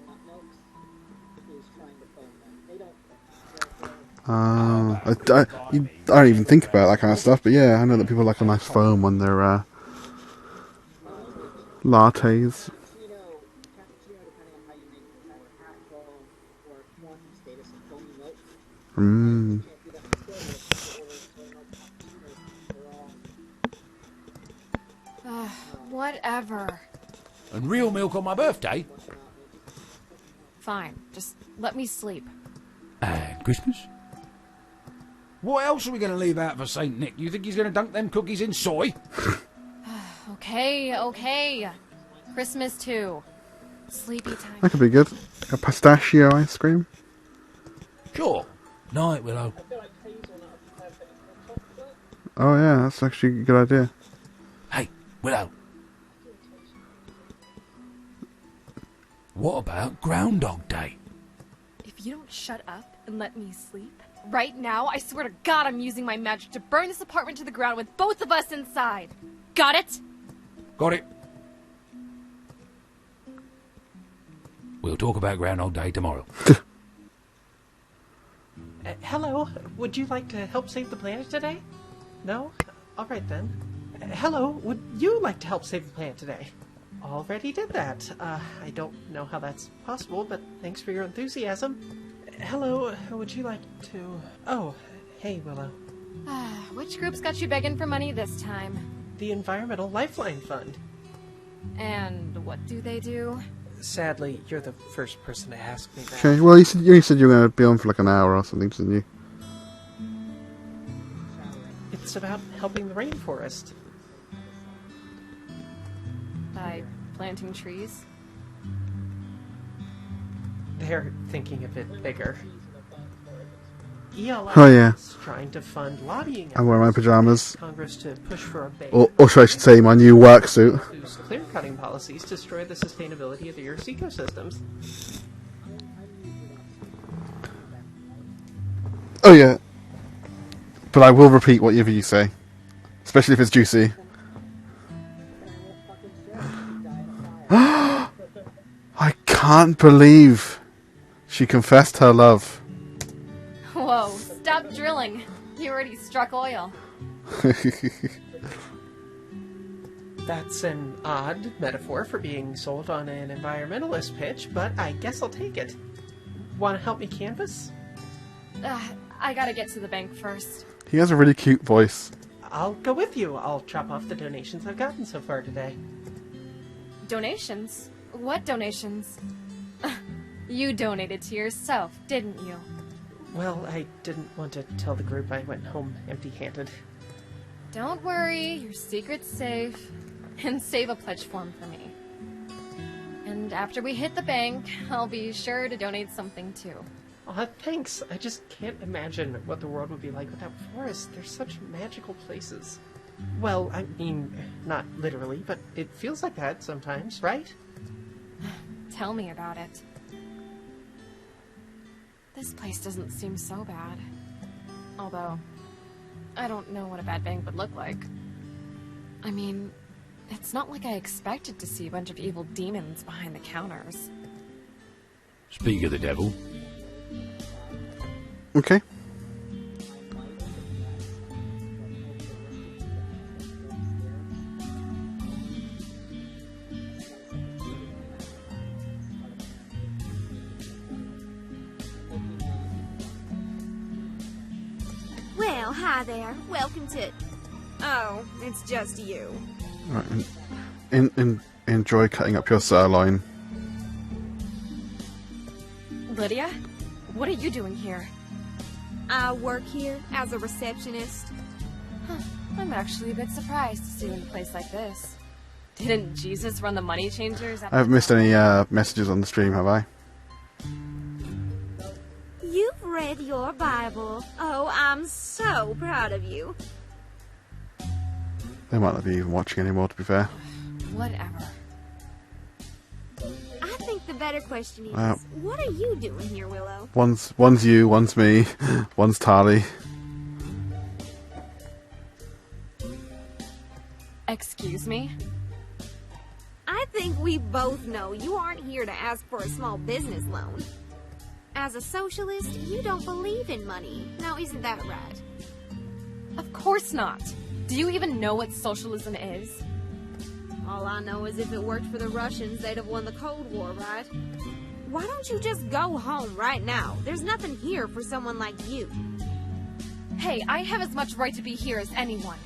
hot milks is trying to phone them. They don't. I don't even think about that kind of stuff, but yeah, I know that people like a nice foam on their lattes. You know, cappuccino, depending on how you make it, is either hot foam or quantum status of foamy milk. Mmm. You can't do that instead. You have to order soy milk cappuccinos. They're all Whatever. And real milk on my birthday? Fine. Just let me sleep. And Christmas? What else are we going to leave out for St. Nick? You think he's going to dunk them cookies in soy? Okay. Christmas too. Sleepy That time. could be good. A pistachio ice cream. Sure. Night, Willow. Oh yeah, that's actually a good idea. Hey, Willow. What about Groundhog Day? If you don't shut up and let me sleep, right now, I swear to God I'm using my magic to burn this apartment to the ground with both of us inside. Got it? Got it. We'll talk about Groundhog Day tomorrow. Hello, would you like to help save the planet today? No? Alright then. Hello, would you like to help save the planet today? Already did that. I don't know how that's possible, but thanks for your enthusiasm. Hello, would you like to... Oh, hey, Willow. Which group's got you begging for money this time? The Environmental Lifeline Fund. And what do they do? Sadly, you're the first person to ask me that. Okay, well you said you were going to be on for like an hour or something, didn't you? It's about helping the rainforest. By planting trees? They're thinking a bit bigger. ELI Oh, yeah. is trying to fund lobbying I'm wearing my efforts pajamas. in Congress to push for a ban Or should I say my new work suit. whose clear-cutting policies destroy the sustainability of the Earth's ecosystems. Oh yeah. But I will repeat whatever you say. Especially if it's juicy. I can't believe she confessed her love. Whoa, stop drilling. You already struck oil. That's an odd metaphor for being sold on an environmentalist pitch, but I guess I'll take it. Want to help me canvass? I gotta get to the bank first. He has a really cute voice. I'll go with you. I'll chop off the donations I've gotten so far today. Donations? What donations? You donated to yourself, didn't you? Well, I didn't want to tell the group I went home empty-handed. Don't worry, your secret's safe. And save a pledge form for me. And after we hit the bank, I'll be sure to donate something too. Aw, thanks. I just can't imagine what the world would be like without forests. They're such magical places. Well, I mean, not literally, but it feels like that sometimes, right? Tell me about it. This place doesn't seem so bad. Although, I don't know what a bad bank would look like. I mean, it's not like I expected to see a bunch of evil demons behind the counters. Speak of the devil. Okay. Well, hi there. Welcome to... Oh, it's just you. Right, enjoy cutting up your sirloin. Lydia? What are you doing here? I work here as a receptionist. I'm actually a bit surprised to see you in a place like this. Didn't Jesus run the money changers? I haven't missed any messages on the stream, have I? You've read your Bible. Oh, I'm so proud of you. They might not be even watching anymore, to be fair. Whatever. I think the better question is, Wow. what are you doing here, Willow? One's you, one's me, one's Tali. Excuse me? I think we both know you aren't here to ask for a small business loan. As a socialist, you don't believe in money. Now, isn't that right? Of course not. Do you even know what socialism is? All I know is if it worked for the Russians, they'd have won the Cold War, right? Why don't you just go home right now? There's nothing here for someone like you. Hey, I have as much right to be here as anyone.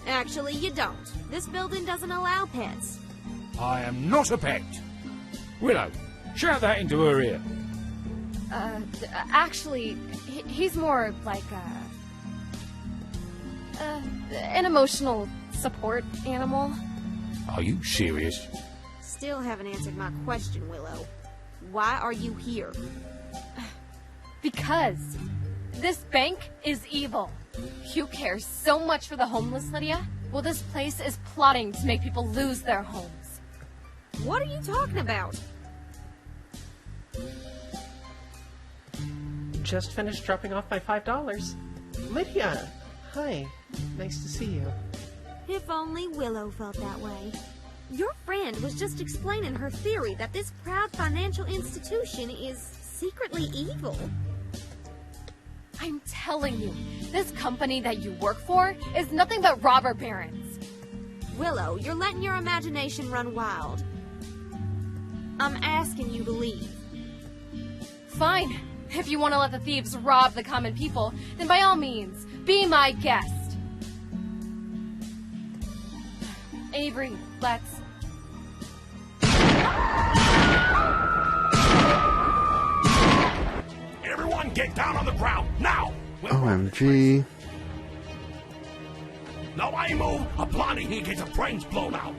Actually, you don't. This building doesn't allow pets. I am not a pet. Willow, shout that into her ear. Actually, he's more like an emotional support animal. Are you serious? Still haven't answered my question, Willow. Why are you here? Because this bank is evil. You care so much for the homeless, Lydia. Well, this place is plotting to make people lose their homes. What are you talking about? Just finished dropping off my $5. Lydia! Hi. Nice to see you. If only Willow felt that way. Your friend was just explaining her theory that this proud financial institution is secretly evil. I'm telling you, this company that you work for is nothing but robber barons. Willow, you're letting your imagination run wild. I'm asking you to leave. Fine. If you want to let the thieves rob the common people, then by all means, be my guest. Avery, let's... Everyone get down on the ground, now! OMG. Nobody move, a blondie here gets her brains blown out.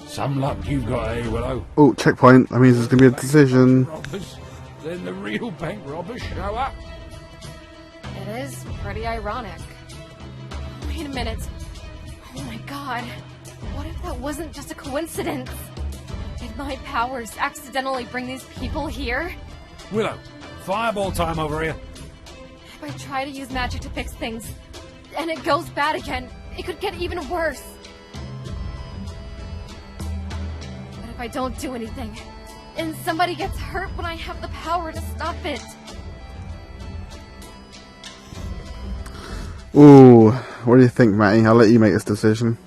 Some luck you've got, eh, Willow? Oh, checkpoint. That means there's going to be a decision. Robbers. Then the real bank robbers show up. It is pretty ironic. Wait a minute. Oh my god. What if that wasn't just a coincidence? Did my powers accidentally bring these people here? Willow, fireball time over here. If I try to use magic to fix things, and it goes bad again, it could get even worse. But if I don't do anything, and somebody gets hurt when I have the power to stop it. Ooh, what do you think, Matty? I'll let you make this decision.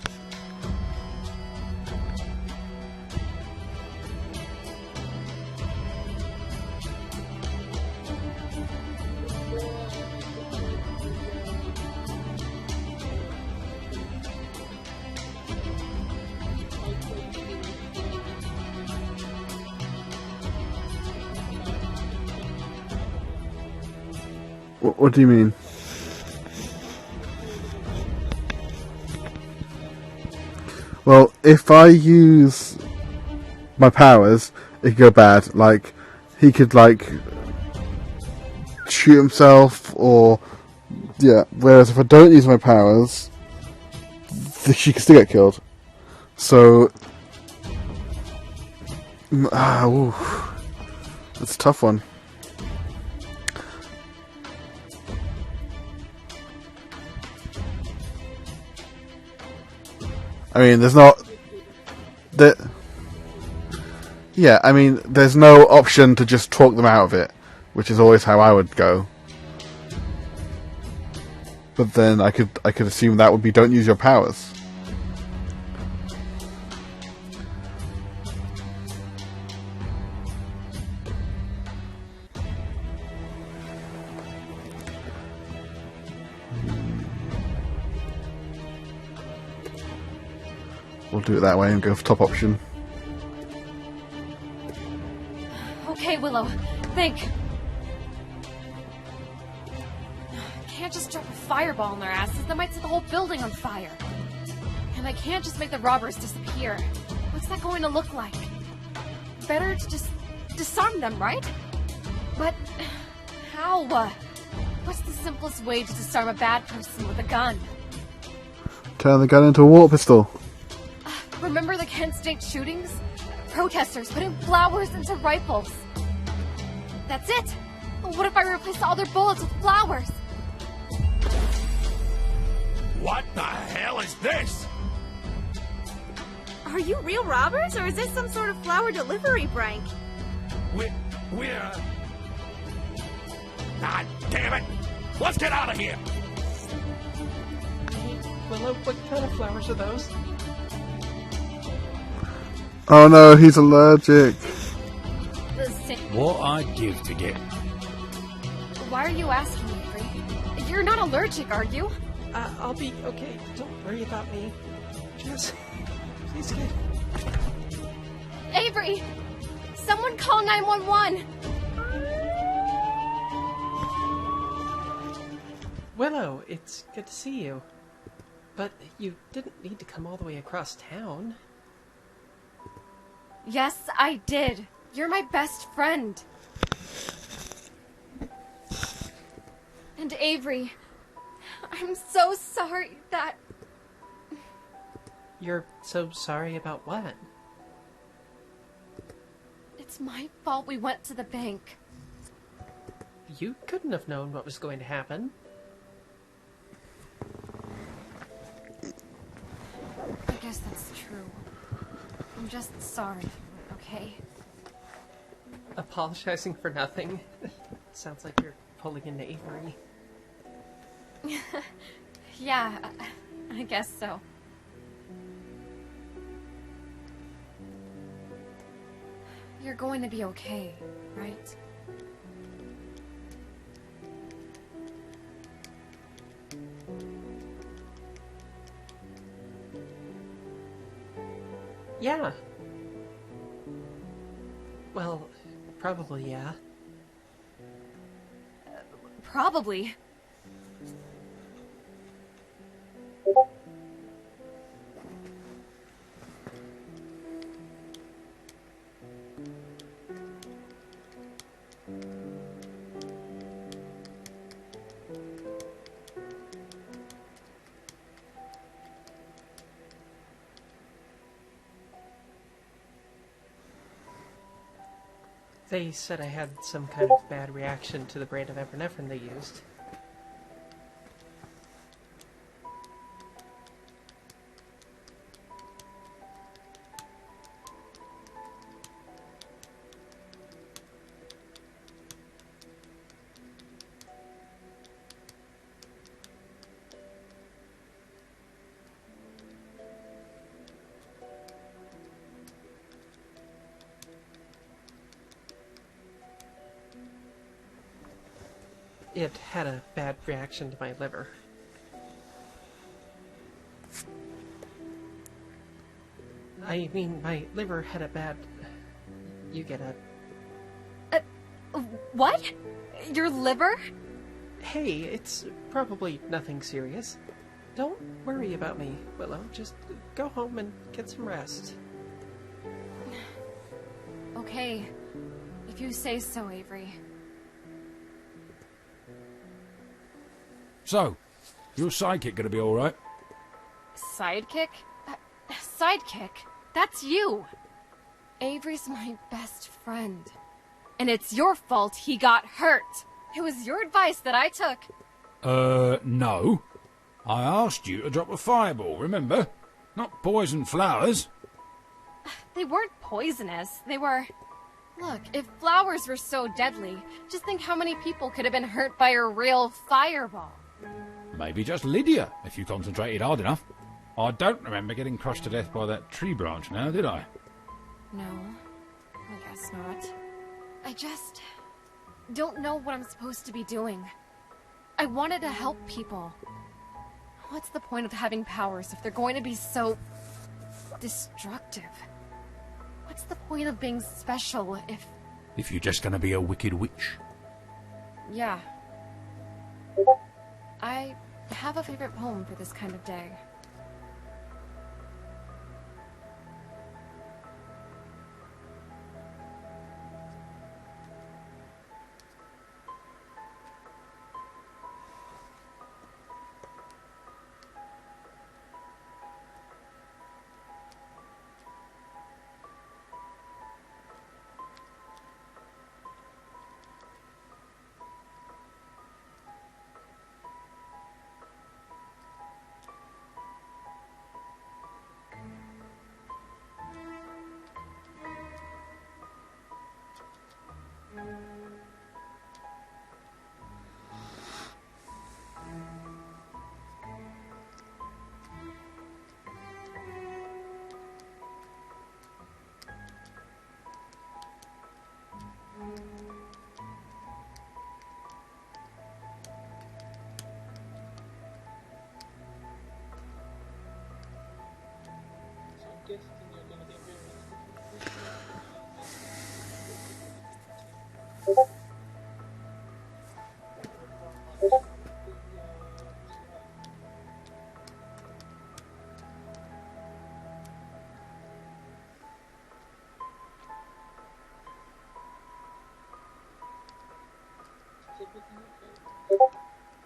What do you mean? Well, if I use my powers, it could go bad. Like, he could, like, shoot himself, or... Yeah, whereas if I don't use my powers, she can still get killed. So... ooh. That's a tough one. I mean, there's not... Yeah, I mean, there's no option to just talk them out of it, which is always how I would go. But then I could assume that would be don't use your powers. We'll do it that way and go for top option. Okay, Willow, think. Can't just drop a fireball in their asses. That might set the whole building on fire. And I can't just make the robbers disappear. What's that going to look like? Better to just disarm them, right? But how? What's the simplest way to disarm a bad person with a gun? Turn the gun into a water pistol. Remember the Kent State shootings? protesters putting flowers into rifles. That's it! What if I replace all their bullets with flowers? What the hell is this? Are you real robbers, or is this some sort of flower delivery prank? We're... God damn it! Let's get out of here! Hey, Willow, what kind of flowers are those? Oh no, he's allergic. What I'd give to get... Why are you asking me, Avery? You're not allergic, are you? I'll be okay. Don't worry about me. Just... please get... Avery! Someone call 911! Willow, it's good to see you. But you didn't need to come all the way across town. Yes, I did. You're my best friend. And Avery, I'm so sorry that... You're so sorry about what? It's my fault we went to the bank. You couldn't have known what was going to happen. I guess that's true. I'm just sorry, okay? Apologizing for nothing. Sounds like you're pulling into Avery. Yeah, I guess so. You're going to be okay, right? Yeah. Well, probably yeah. Probably. They said I had some kind of bad reaction to the brand of epinephrine they used. It had a bad reaction to my liver. I mean, my liver had a bad... You get it. What? Your liver? Hey, it's probably nothing serious. Don't worry about me, Willow. Just go home and get some rest. Okay. If you say so, Avery. So, your sidekick gonna be alright? Sidekick? Sidekick? That's you! Avery's my best friend. And it's your fault he got hurt! It was your advice that I took. No. I asked you to drop a fireball, remember? Not poison flowers. They weren't poisonous. They were... Look, if flowers were so deadly, just think how many people could have been hurt by a real fireball. Maybe just Lydia, if you concentrated hard enough. I don't remember getting crushed to death by that tree branch now, did I? No, I guess not. I just... don't know what I'm supposed to be doing. I wanted to help people. What's the point of having powers if they're going to be so... destructive? What's the point of being special If you're just gonna be a wicked witch. Yeah. I have a favorite poem for this kind of day.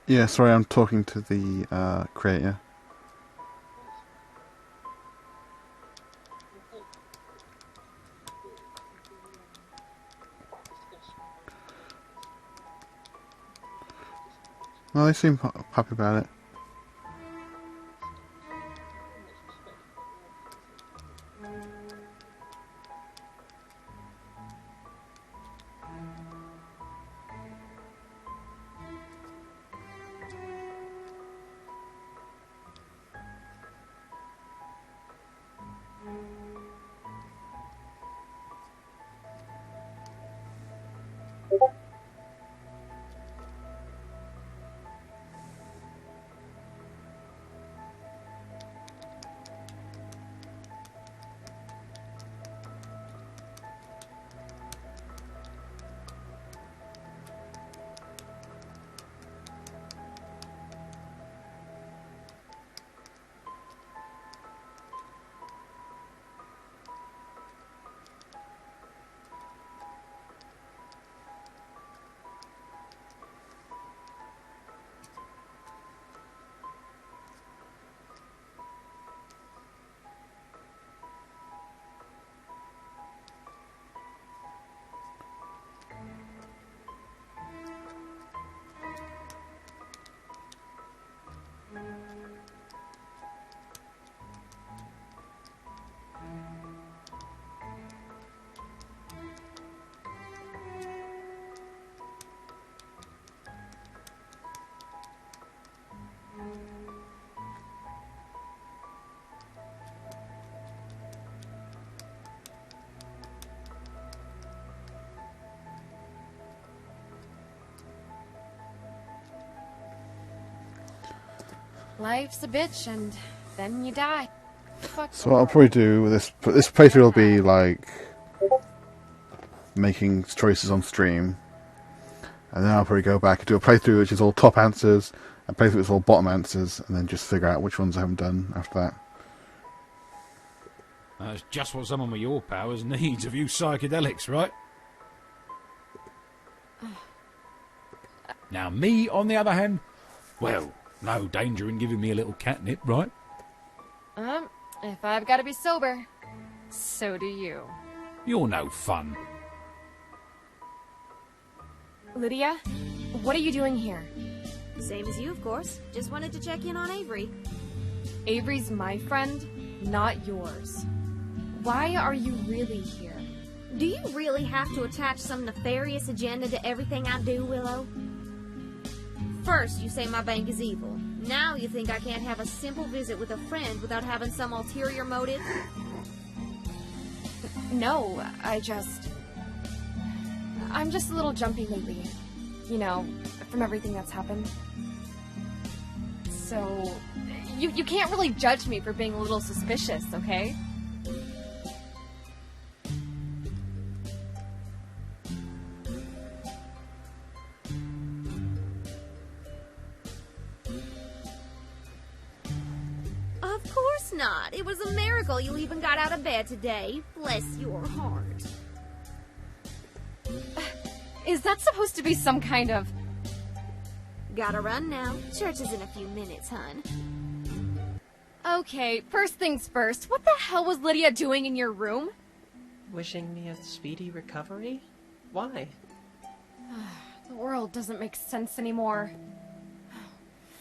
Yeah, sorry, I'm talking to the creator. Well, they seem happy about it. Life's a bitch, and then you die. Fuck So what I'll probably do with this playthrough will be like making choices on stream, and then I'll probably go back and do a playthrough which is all top answers, and playthrough which is all bottom answers, and then just figure out which ones I haven't done after that. That's just what someone with your powers needs of you psychedelics, right? Now me, on the other hand, well, no danger in giving me a little catnip, right? If I've got to be sober, so do you. You're no fun. Lydia, what are you doing here? Same as you, of course. Just wanted to check in on Avery. Avery's my friend, not yours. Why are you really here? Do you really have to attach some nefarious agenda to everything I do, Willow? First, you say my bank is evil. Now you think I can't have a simple visit with a friend without having some ulterior motive? No, I'm just a little jumpy lately. You know, from everything that's happened. So, you can't really judge me for being a little suspicious, okay? Of course not. It was a miracle you even got out of bed today. Bless your heart. Is that supposed to be some kind of... Gotta run now. Church is in a few minutes, hun. Okay, first things first, what the hell was Lydia doing in your room? Wishing me a speedy recovery? Why? The world doesn't make sense anymore.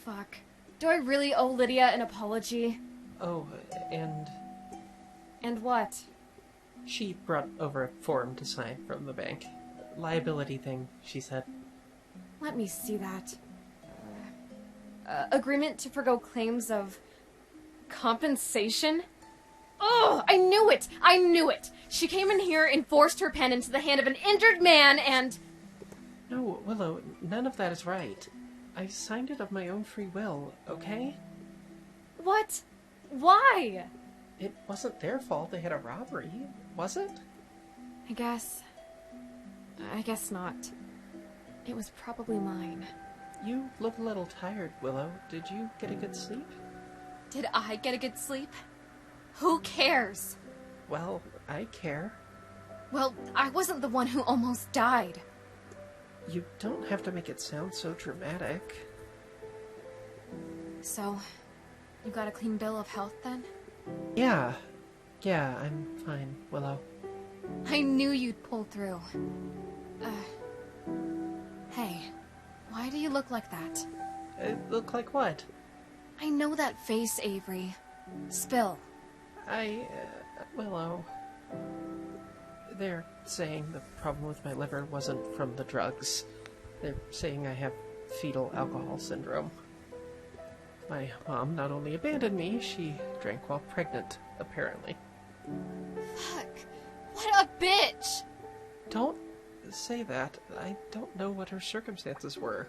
Fuck. Do I really owe Lydia an apology? Oh, and And what? she brought over a form to sign from the bank. Liability thing, she said. Let me see that. Agreement to forgo claims of... compensation? Oh, I knew it! I knew it! She came in here and forced her pen into the hand of an injured man and... No, Willow, none of that is right. I signed it of my own free will, okay? What? Why? It wasn't their fault they had a robbery, was it? I guess. I guess not. It was probably mine. You look a little tired, Willow. Did you get a good sleep? Did I get a good sleep? Who cares? Well, I care. Well, I wasn't the one who almost died. You don't have to make it sound so dramatic. So, you got a clean bill of health then? Yeah, I'm fine, Willow. I knew you'd pull through. Hey, why do you look like that? Look like what? I know that face, Avery. Spill. Willow. They're saying the problem with my liver wasn't from the drugs. They're saying I have fetal alcohol syndrome. My mom not only abandoned me, she drank while pregnant, apparently. Fuck. What a bitch! Don't say that. I don't know what her circumstances were.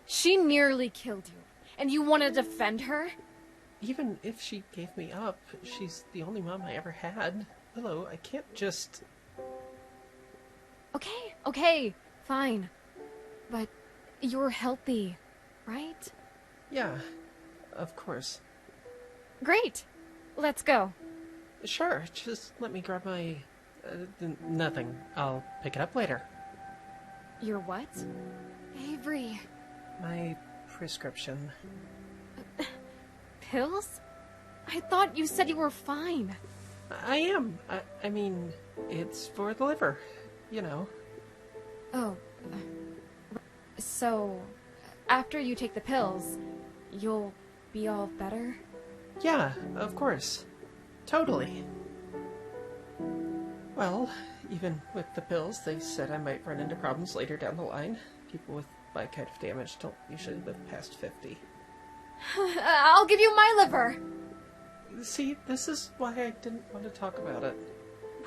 She nearly killed you, and you want to defend her? Even if she gave me up, she's the only mom I ever had. Willow, I can't just... Okay, fine. But you're healthy, right? Yeah, of course. Great. Let's go. Sure, just let me grab my... nothing. I'll pick it up later. Your what? Avery. My prescription. Pills? I thought you said you were fine. I am. I mean, it's for the liver, you know. Oh. So, after you take the pills, you'll be all better? Yeah, of course. Totally. Well, even with the pills, they said I might run into problems later down the line. People with my kind of damage don't usually live past 50. I'll give you my liver! See, this is why I didn't want to talk about it.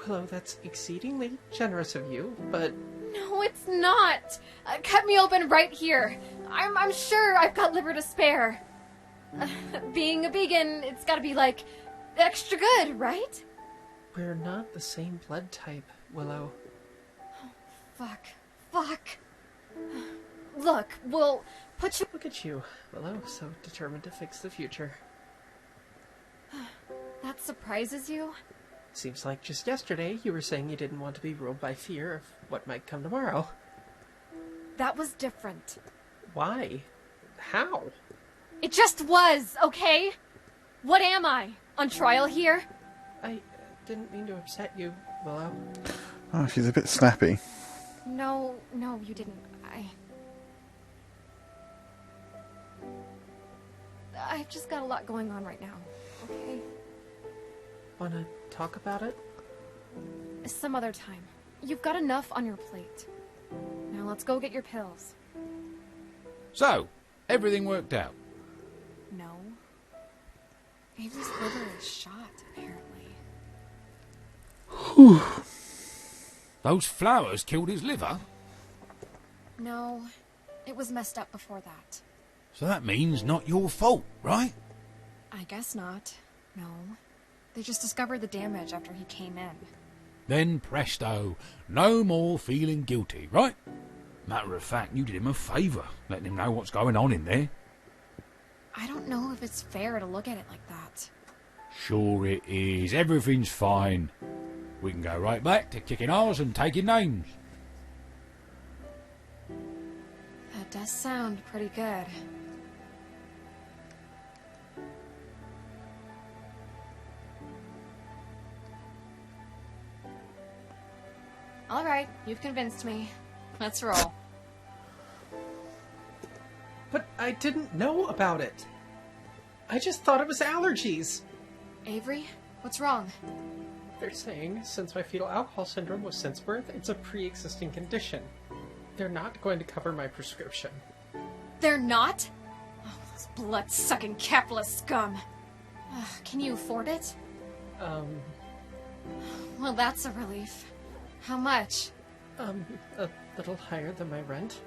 Willow, that's exceedingly generous of you, but... No, it's not! Cut me open right here. I'm sure I've got liver to spare. Being a vegan, it's gotta be, like, extra good, right? We're not the same blood type, Willow. Fuck. Look, we'll put you... Look at you, Willow, so determined to fix the future. That surprises you? Seems like just yesterday you were saying you didn't want to be ruled by fear of what might come tomorrow. That was different. Why? How? It just was, okay? What am I? On trial here? I didn't mean to upset you, Willow. Oh, she's a bit snappy. No, you didn't. I've just got a lot going on right now, okay? Wanna talk about it? Some other time. You've got enough on your plate. Now let's go get your pills. So, everything worked out. No. Avery's liver is shot, apparently. Those flowers killed his liver? No, it was messed up before that. So that means not your fault, right? I guess not. No. They just discovered the damage after he came in. Then presto, no more feeling guilty, right? Matter of fact, you did him a favour, letting him know what's going on in there. I don't know if it's fair to look at it like that. Sure it is, everything's fine. We can go right back to kicking ours and taking names. That does sound pretty good. Alright, you've convinced me. Let's roll. But I didn't know about it. I just thought it was allergies. Avery, what's wrong? They're saying, since my fetal alcohol syndrome was since birth, it's a pre-existing condition. They're not going to cover my prescription. They're not? Oh, those blood-sucking capitalist scum. Can you afford it? Well, that's a relief. How much? A little higher than my rent.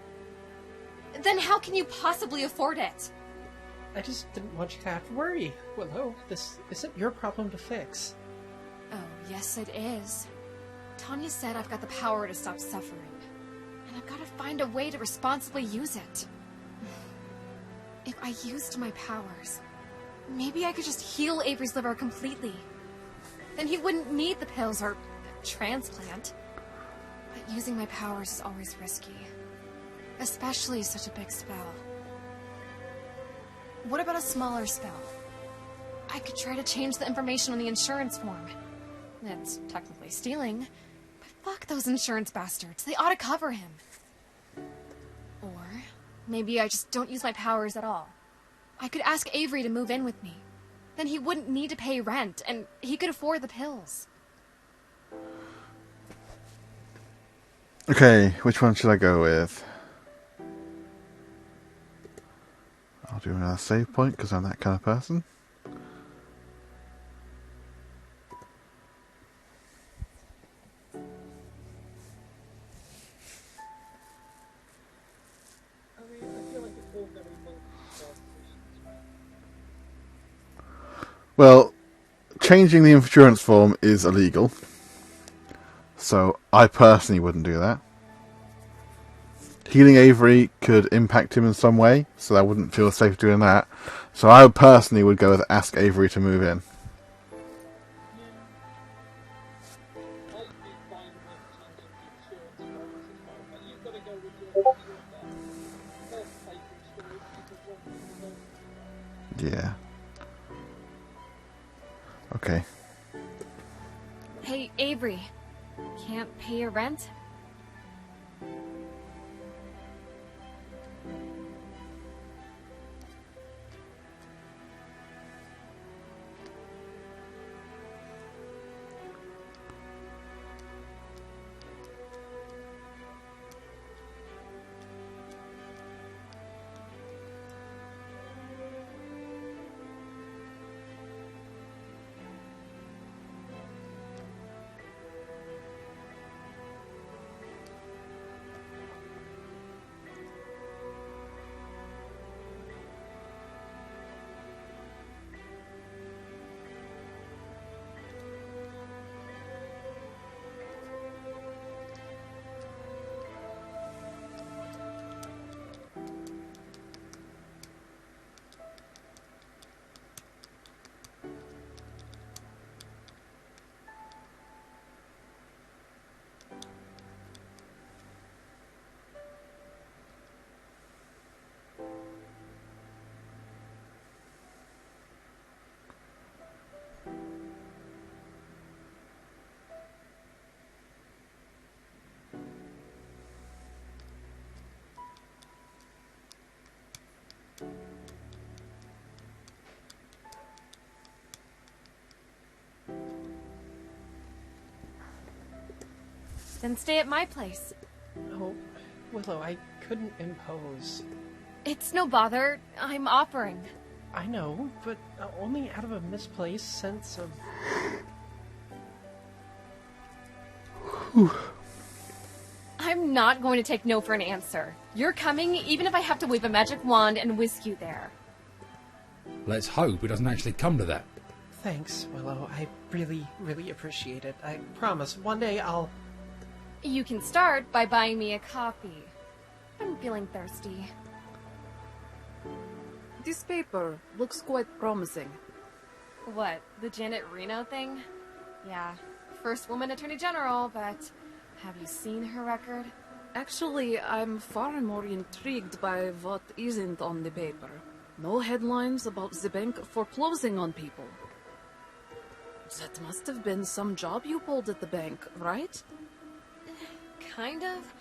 Then how can you possibly afford it? I just didn't want you to have to worry. Willow, this isn't your problem to fix. Oh, yes it is. Tanya said I've got the power to stop suffering. And I've got to find a way to responsibly use it. If I used my powers, maybe I could just heal Avery's liver completely. Then he wouldn't need the pills or the transplant. But using my powers is always risky. Especially such a big spell. What about a smaller spell? I could try to change the information on the insurance form. It's technically stealing, but fuck those insurance bastards. They ought to cover him. Or maybe I just don't use my powers at all. I could ask Avery to move in with me. Then he wouldn't need to pay rent, and he could afford the pills. Okay, which one should I go with? I'll do another save point because I'm that kind of person. I mean, I feel like it's all very multiple. Well, changing the insurance form is illegal. So I personally wouldn't do that. Healing Avery could impact him in some way, so I wouldn't feel safe doing that. So I personally would go with ask Avery to move in. I'd be fine with changing the insurance forms as well, but you've got to go with your first playthrough story because Yeah. Okay. Hey, Avery. Can't pay your rent? Then stay at my place. Oh, Willow, I couldn't impose. It's no bother. I'm offering. I know, but only out of a misplaced sense of... I'm not going to take no for an answer. You're coming, even if I have to wave a magic wand and whisk you there. Let's hope it doesn't actually come to that. Thanks, Willow. I really, really appreciate it. I promise, one day I'll... You can start by buying me a coffee. I'm feeling thirsty. This paper looks quite promising. What, the Janet Reno thing? Yeah, first woman attorney general, but have you seen her record? Actually, I'm far more intrigued by what isn't on the paper. No headlines about the bank foreclosing on people. That must have been some job you pulled at the bank, right? Kind of.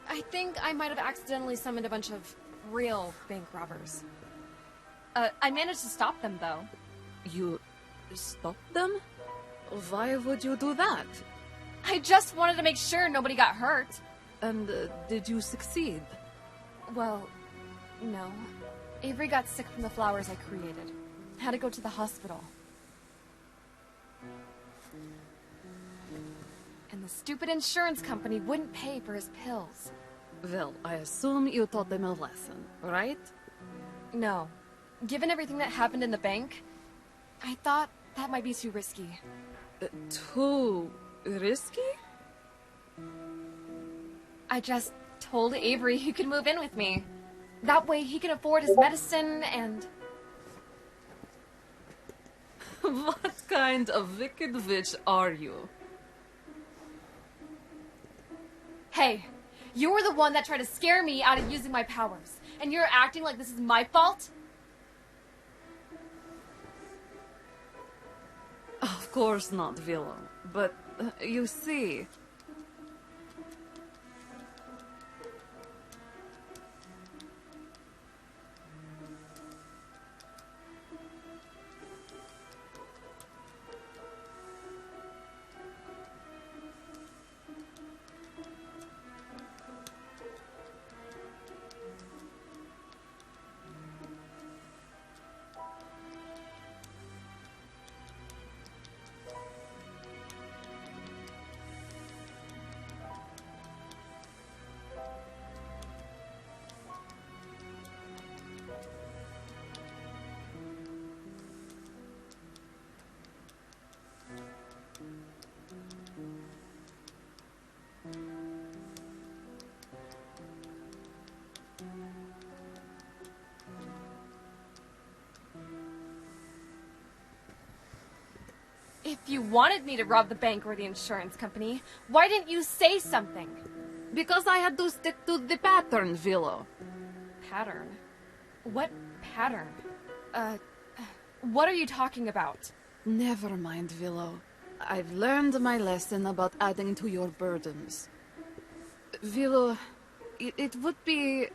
I think I might have accidentally summoned a bunch of real bank robbers. I managed to stop them, though. You stopped them? Why would you do that? I just wanted to make sure nobody got hurt. And did you succeed? Well, no. Avery got sick from the flowers I created. Had to go to the hospital. And the stupid insurance company wouldn't pay for his pills. Well, I assume you taught them a lesson, right? No. Given everything that happened in the bank, I thought that might be too risky. Too risky? I just told Avery he could move in with me. That way he can afford his medicine and... What kind of wicked witch are you? Hey, you're the one that tried to scare me out of using my powers, and you're acting like this is my fault? Of course not, Willow. But, you see... If you wanted me to rob the bank or the insurance company, why didn't you say something? Because I had to stick to the pattern, Willow. Pattern? What pattern? What are you talking about? Never mind, Willow. I've learned my lesson about adding to your burdens. Willow, it would be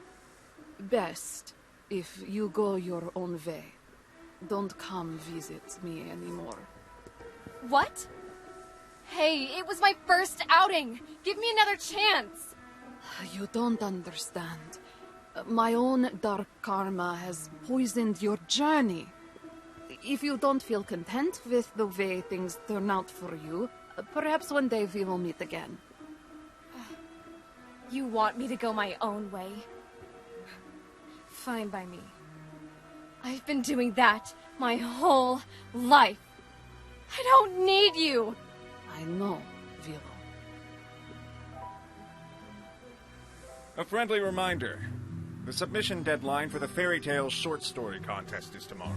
best if you go your own way. Don't come visit me anymore. What? Hey, it was my first outing! Give me another chance! You don't understand. My own dark karma has poisoned your journey. If you don't feel content with the way things turn out for you, perhaps one day we will meet again. You want me to go my own way? Fine by me. I've been doing that my whole life. I don't need you! I know, Willow. A friendly reminder. The submission deadline for the Fairy Tales Short Story Contest is tomorrow.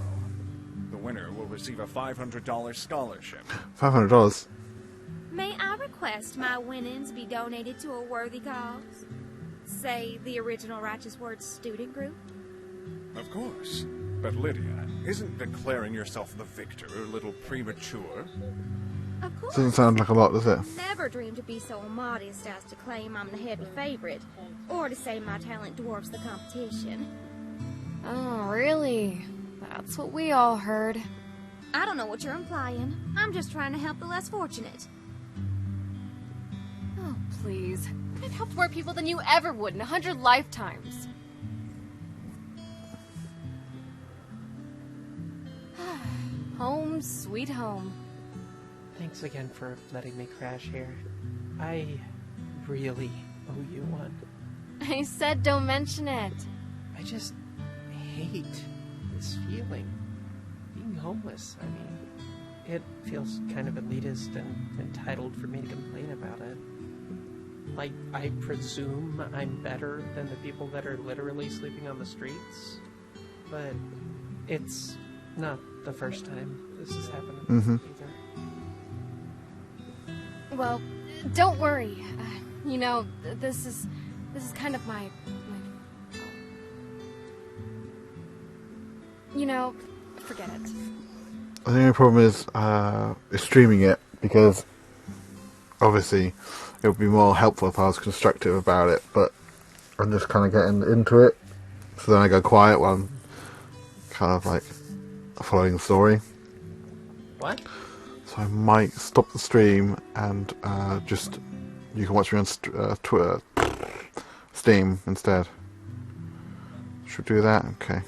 The winner will receive a $500 scholarship. $500? May I request my winnings be donated to a worthy cause? Say, the Original Righteous Words student group? Of course. But Lydia, isn't declaring yourself the victor a little premature? Of course. Doesn't sound like a lot, does it? Never dreamed to be so modest as to claim I'm the heavy favorite, or to say my talent dwarfs the competition. Oh, really? That's what we all heard. I don't know what you're implying. I'm just trying to help the less fortunate. Oh, please. I've helped more people than you ever would in 100 lifetimes. Home, sweet home. Thanks again for letting me crash here. I really owe you one. I said don't mention it. I just hate this feeling. Being homeless, I mean, it feels kind of elitist and entitled for me to complain about it. Like, I presume I'm better than the people that are literally sleeping on the streets, but it's not the first time this has happened either. Well, don't worry. You know, this is kind of my you know, forget it. The only problem is streaming it, because obviously it would be more helpful if I was constructive about it, but I'm just kind of getting into it, so then I go quiet while I'm kind of like following the story. What? So I might stop the stream and just you can watch me on Twitter, Steam instead. Should we do that? Okay.